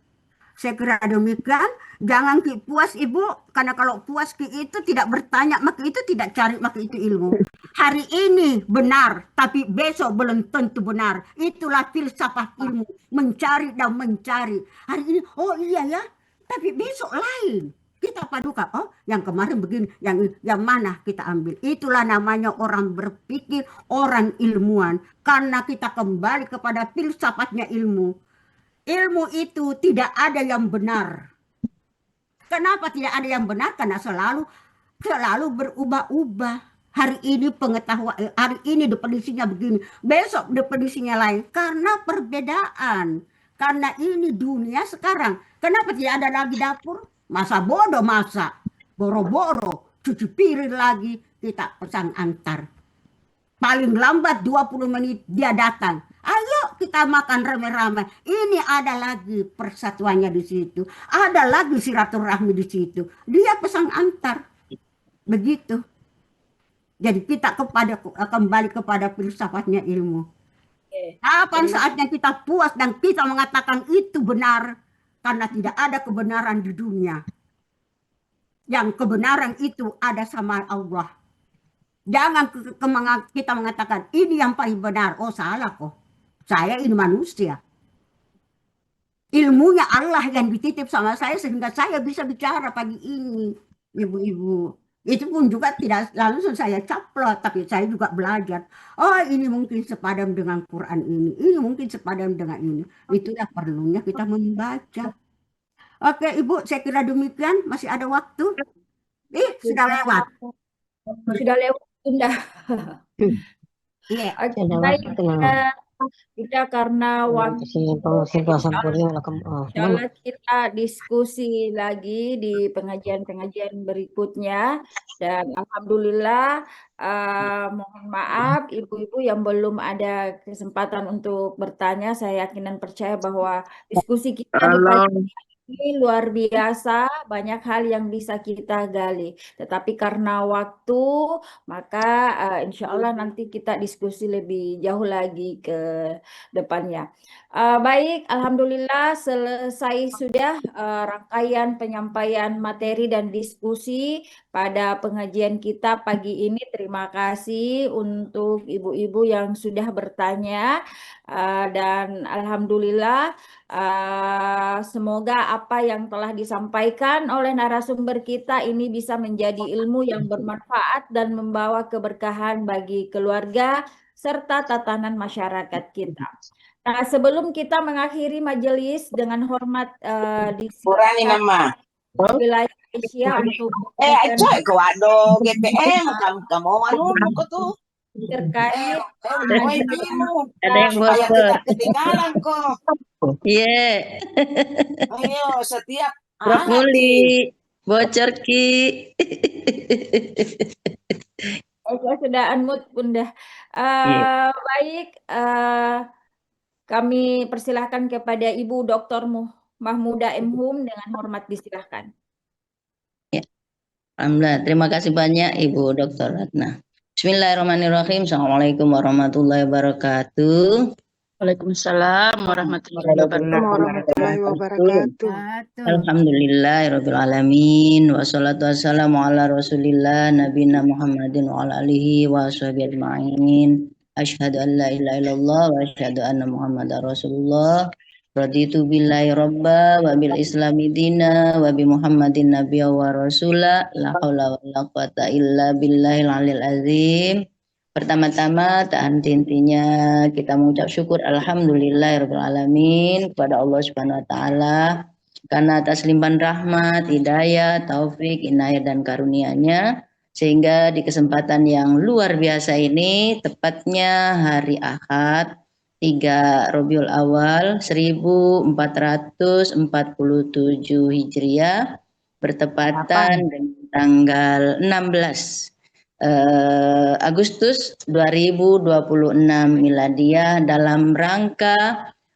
Saya kira demikian, jangan Ki puas Ibu, karena kalau puas Ki itu tidak bertanya, maka itu tidak cari, maka itu ilmu. Hari ini benar, tapi besok belum tentu benar. Itulah filsafat ilmu, mencari dan mencari. Hari ini, oh iya ya, tapi besok lain. Kita padukan, oh yang kemarin begini, yang mana kita ambil. Itulah namanya orang berpikir, orang ilmuwan. Karena kita kembali kepada filsafatnya ilmu. Ilmu itu tidak ada yang benar. Kenapa tidak ada yang benar? Karena selalu berubah-ubah. Hari ini pengetahuan, hari ini definisinya begini, besok definisinya lain. Karena perbedaan. Karena ini dunia sekarang. Kenapa tidak ada lagi dapur? Masa bodoh masa. Boro-boro, cuci piring lagi, kita pesan antar. Paling lambat 20 menit dia datang. Ayo kita makan rame-rame. Ini ada lagi persatuannya di situ. Ada lagi silaturahmi di situ. Dia pesan antar. Begitu. Jadi kita kembali kepada filsafatnya ilmu. Kapan saatnya kita puas dan kita mengatakan itu benar. Karena tidak ada kebenaran di dunia. Yang kebenaran itu ada sama Allah. Jangan kita mengatakan ini yang paling benar. Oh salah kok. Saya ini manusia. Ilmunya Allah yang dititip sama saya sehingga saya bisa bicara pagi ini. Ibu-ibu. Itu pun juga tidak langsung saya caplok. Tapi saya juga belajar. Oh ini mungkin sepadan dengan Quran ini. Ini mungkin sepadan dengan ini. Itulah perlunya kita membaca. Oke Ibu, saya kira demikian. Masih ada waktu. Sudah lewat. Sudah lewat, Bunda. Iya. Oke, baik. Kita karena waktu, insya kita diskusi lagi di pengajian-pengajian berikutnya. Dan alhamdulillah, mohon maaf ibu-ibu yang belum ada kesempatan untuk bertanya. Saya yakin dan percaya bahwa diskusi kita di pagi ini luar biasa, banyak hal yang bisa kita gali. Tetapi karena waktu, maka insya Allah nanti kita diskusi lebih jauh lagi ke depannya. Baik, alhamdulillah selesai sudah rangkaian penyampaian materi dan diskusi pada pengajian kita pagi ini. Terima kasih untuk ibu-ibu yang sudah bertanya dan alhamdulillah semoga apa yang telah disampaikan oleh narasumber kita ini bisa menjadi ilmu yang bermanfaat dan membawa keberkahan bagi keluarga serta tatanan masyarakat kita. Nah, sebelum kita mengakhiri majelis dengan hormat disilakan wilayah Asia untuk coy ko ado GPM kamu anu ko tuh terkait Ada yang bocor. ketinggalan kok. Iya. Ayo setiap Prof Muli. Bocor Ki. Saya sudah unmute Bunda. Baik, kami persilahkan kepada Ibu Dr. Mahmuda M. Hum dengan hormat disilahkan. Alhamdulillah. Terima kasih banyak Ibu Dr. Ratna. Bismillahirrahmanirrahim. Assalamualaikum warahmatullahi wabarakatuh. Waalaikumsalam warahmatullahi wabarakatuh. Alhamdulillahirabbil alamin wassalatu wassalamu ala Rasulillah nabiyina Muhammadin wa ala alihi wa sahbihi ajmain. Asyhadu an la ilaha illallah wa asyhadu anna Muhammadar Rasulullah. Raditu billahi robba wa bil islami dina wa bi Muhammadin nabiyya wa rasula la haula wa la quwata illa billahil aliyil azim. Pertama-tama tak henti-hentinya kita mengucap syukur alhamdulillahirabbil alamin kepada Allah Subhanahu wa taala karena atas limpahan rahmat, hidayah, taufik, inayah dan karunia-Nya sehingga di kesempatan yang luar biasa ini tepatnya hari Ahad 3 Rabiul Awal 1447 Hijriah bertepatan dengan tanggal 16 Agustus 2026 Miladiah dalam rangka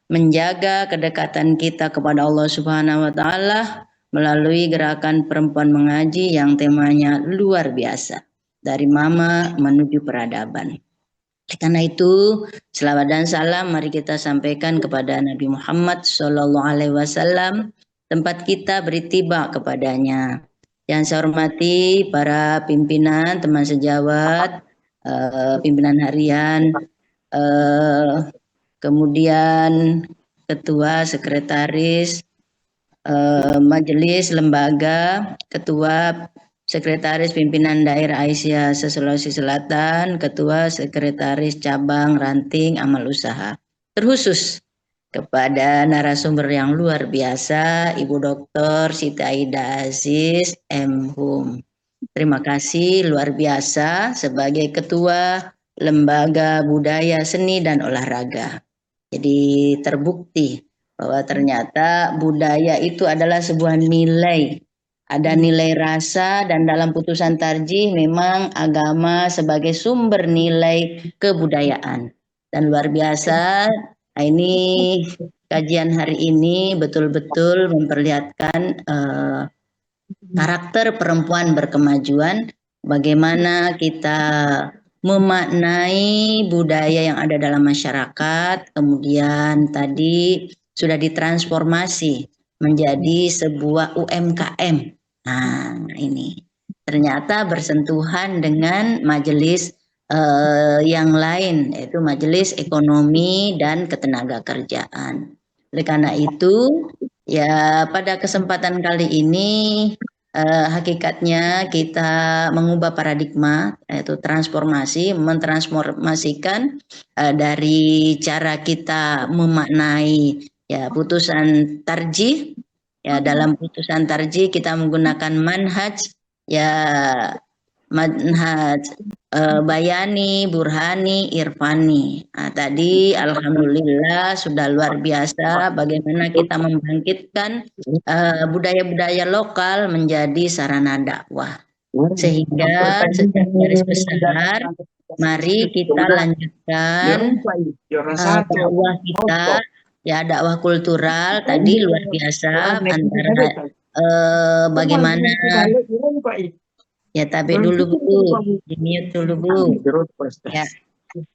menjaga kedekatan kita kepada Allah Subhanahu wa taala melalui gerakan perempuan mengaji yang temanya luar biasa dari mama menuju peradaban. Karena itu, selawat dan salam mari kita sampaikan kepada Nabi Muhammad SAW, tempat kita beritiba kepadanya. Yang saya hormati para pimpinan, teman sejawat, pimpinan harian, kemudian ketua, sekretaris, majelis, lembaga, ketua, sekretaris pimpinan daerah Aisyah Sulawesi Selatan, ketua, sekretaris cabang ranting amal usaha. Terkhusus kepada narasumber yang luar biasa, Ibu Dr. Siti Aida Aziz M.Hum. Terima kasih luar biasa sebagai ketua Lembaga Budaya Seni dan Olahraga. Jadi terbukti bahwa ternyata budaya itu adalah sebuah nilai. Ada nilai rasa dan dalam putusan tarjih memang agama sebagai sumber nilai kebudayaan. Dan luar biasa, ini kajian hari ini betul-betul memperlihatkan karakter perempuan berkemajuan, bagaimana kita memaknai budaya yang ada dalam masyarakat, kemudian tadi sudah ditransformasi menjadi sebuah UMKM. Nah, ini ternyata bersentuhan dengan majelis yang lain, yaitu Majelis Ekonomi dan Ketenagakerjaan. Oleh karena itu, ya pada kesempatan kali ini hakikatnya kita mengubah paradigma, yaitu transformasi, mentransformasikan dari cara kita memaknai ya putusan tarjih. Ya dalam putusan tarjih kita menggunakan manhaj bayani, burhani, irfani. Nah, tadi alhamdulillah sudah luar biasa bagaimana kita membangkitkan budaya-budaya lokal menjadi sarana dakwah. Sehingga sejak garis besar mari kita lanjutkan dakwah kita. Ya dakwah kultural tadi luar biasa antara bagaimana ya tapi dulu Bu, di mute dulu Bu. Ya.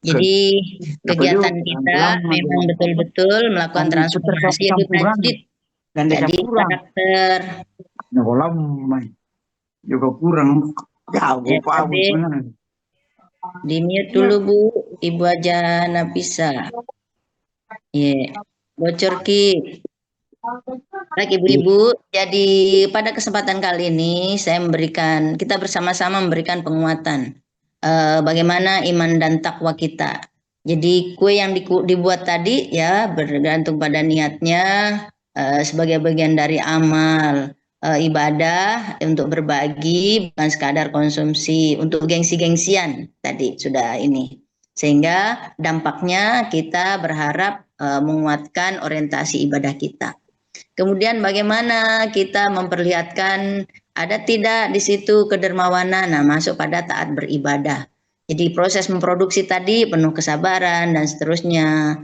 Jadi kegiatan kita memang betul-betul melakukan transformasi itu tajdid. Jadi karakter juga kurang jauh di mute dulu Bu, Ibu aja Nafisa. Ya. Bocor Ki. Baik Ibu-ibu, jadi pada kesempatan kali ini kita bersama-sama memberikan penguatan bagaimana iman dan takwa kita. Jadi kue yang dibuat tadi ya bergantung pada niatnya sebagai bagian dari amal ibadah untuk berbagi, bukan sekadar konsumsi untuk gengsi-gengsian tadi sudah ini. Sehingga dampaknya kita berharap menguatkan orientasi ibadah kita. Kemudian bagaimana kita memperlihatkan ada tidak di situ kedermawanan, nah masuk pada taat beribadah. Jadi proses memproduksi tadi penuh kesabaran dan seterusnya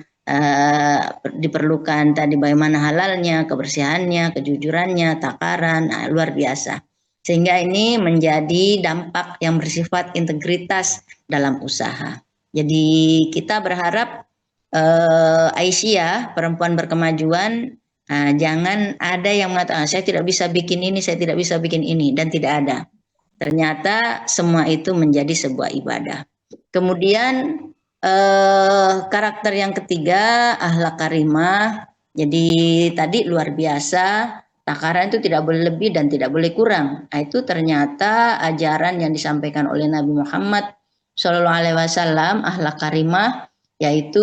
diperlukan tadi bagaimana halalnya, kebersihannya, kejujurannya, takaran, nah, luar biasa. Sehingga ini menjadi dampak yang bersifat integritas dalam usaha. Jadi kita berharap Aisyah, perempuan berkemajuan, jangan ada yang mengatakan saya tidak bisa bikin ini, saya tidak bisa bikin ini, dan tidak ada. Ternyata semua itu menjadi sebuah ibadah. Kemudian karakter yang ketiga, akhlak karimah. Jadi tadi luar biasa, takaran itu tidak boleh lebih dan tidak boleh kurang. Itu ternyata ajaran yang disampaikan oleh Nabi Muhammad SAW, akhlak karimah, yaitu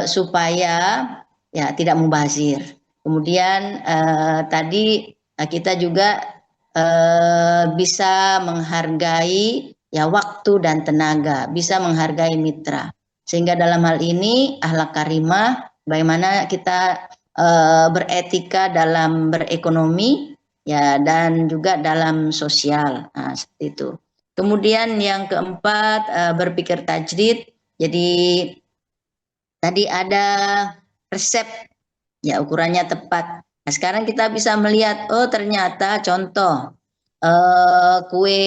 supaya ya tidak mubazir. Kemudian tadi kita juga bisa menghargai ya waktu dan tenaga, bisa menghargai mitra. Sehingga dalam hal ini akhlak karimah, bagaimana kita beretika dalam berekonomi ya, dan juga dalam sosial. Nah, seperti itu. Kemudian yang keempat, berpikir tajdid. Jadi tadi ada resep ya, ukurannya tepat. Nah, sekarang kita bisa melihat, oh ternyata contoh kue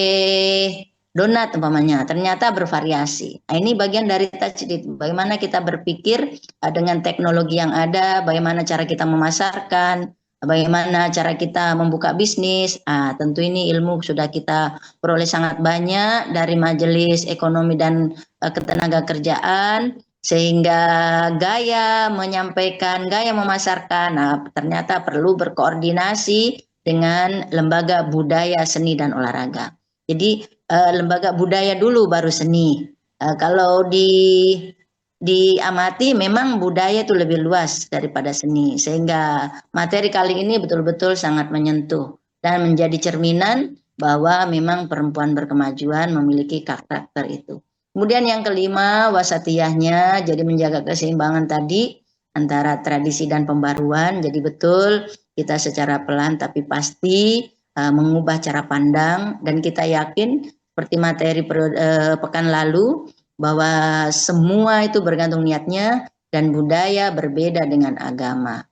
donat umpamanya ternyata bervariasi. Nah, ini bagian dari tajdid. Bagaimana kita berpikir dengan teknologi yang ada, bagaimana cara kita memasarkan, bagaimana cara kita membuka bisnis. Tentu ini ilmu sudah kita peroleh sangat banyak dari Majelis Ekonomi dan Ketenagakerjaan, sehingga gaya menyampaikan, gaya memasarkan, ternyata perlu berkoordinasi dengan lembaga budaya, seni, dan olahraga. Jadi lembaga budaya dulu baru seni. Kalau diamati memang budaya itu lebih luas daripada seni, sehingga materi kali ini betul-betul sangat menyentuh dan menjadi cerminan bahwa memang perempuan berkemajuan memiliki karakter itu. Kemudian yang kelima, wasatiyahnya, jadi menjaga keseimbangan tadi antara tradisi dan pembaruan. Jadi betul kita secara pelan tapi pasti mengubah cara pandang, dan kita yakin seperti materi pekan lalu bahwa semua itu bergantung niatnya, dan budaya berbeda dengan agama.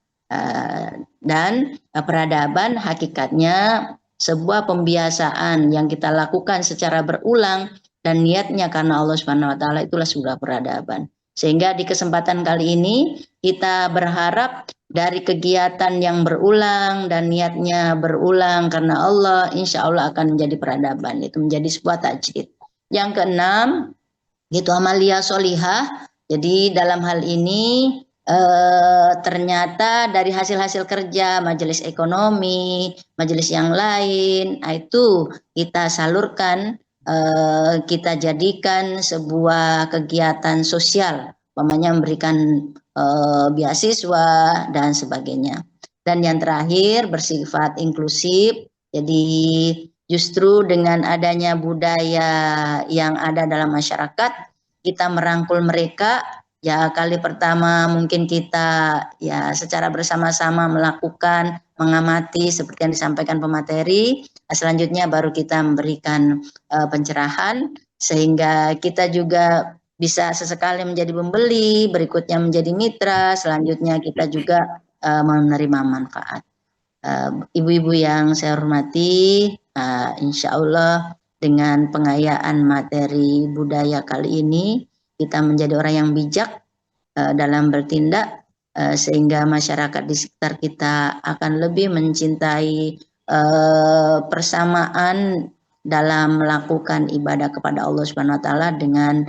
Dan peradaban hakikatnya sebuah pembiasaan yang kita lakukan secara berulang dan niatnya karena Allah Subhanahu wa taala, itulah sudah peradaban. Sehingga di kesempatan kali ini kita berharap dari kegiatan yang berulang dan niatnya berulang karena Allah, insya Allah akan menjadi peradaban. Itu menjadi sebuah tajdid. Yang keenam, itu amalia solihah. Jadi dalam hal ini ternyata dari hasil-hasil kerja Majelis Ekonomi, majelis yang lain, itu kita salurkan, kita jadikan sebuah kegiatan sosial, umpamanya memberikan beasiswa dan sebagainya. Dan yang terakhir bersifat inklusif. Jadi justru dengan adanya budaya yang ada dalam masyarakat, kita merangkul mereka. Ya, kali pertama mungkin kita ya secara bersama-sama melakukan, mengamati seperti yang disampaikan pemateri. Selanjutnya baru kita memberikan pencerahan, sehingga kita juga bisa sesekali menjadi pembeli, berikutnya menjadi mitra, selanjutnya kita juga menerima manfaat. Ibu-ibu yang saya hormati, insya Allah dengan pengayaan materi budaya kali ini, kita menjadi orang yang bijak dalam bertindak, sehingga masyarakat di sekitar kita akan lebih mencintai persamaan dalam melakukan ibadah kepada Allah Subhanahu wa taala dengan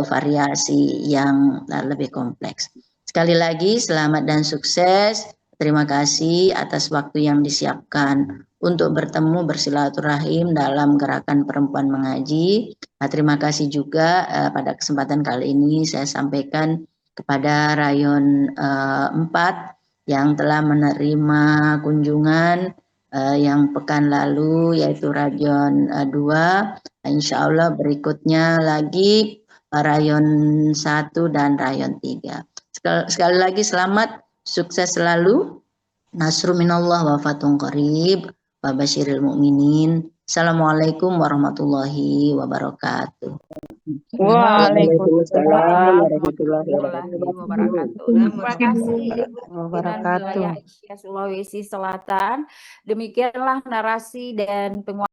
variasi yang lebih kompleks. Sekali lagi selamat dan sukses. Terima kasih atas waktu yang disiapkan untuk bertemu bersilaturahim dalam gerakan perempuan mengaji. Terima kasih juga pada kesempatan kali ini saya sampaikan kepada Rayon 4 yang telah menerima kunjungan yang pekan lalu, yaitu Rayon 2. Insya Allah berikutnya lagi Rayon 1 dan Rayon 3. Sekali lagi selamat, sukses selalu. Nasru minallah wa fatun qarib wa basyiril mu'minin. Assalamualaikum warahmatullahi wabarakatuh. Waalaikumsalam warahmatullahi warahmatullahi wabarakatuh. wabarakatuh. Terima kasih Ibu pimpinan Wabarakatuh. wilayah Asia Sulawesi Selatan. Demikianlah narasi dan penguatan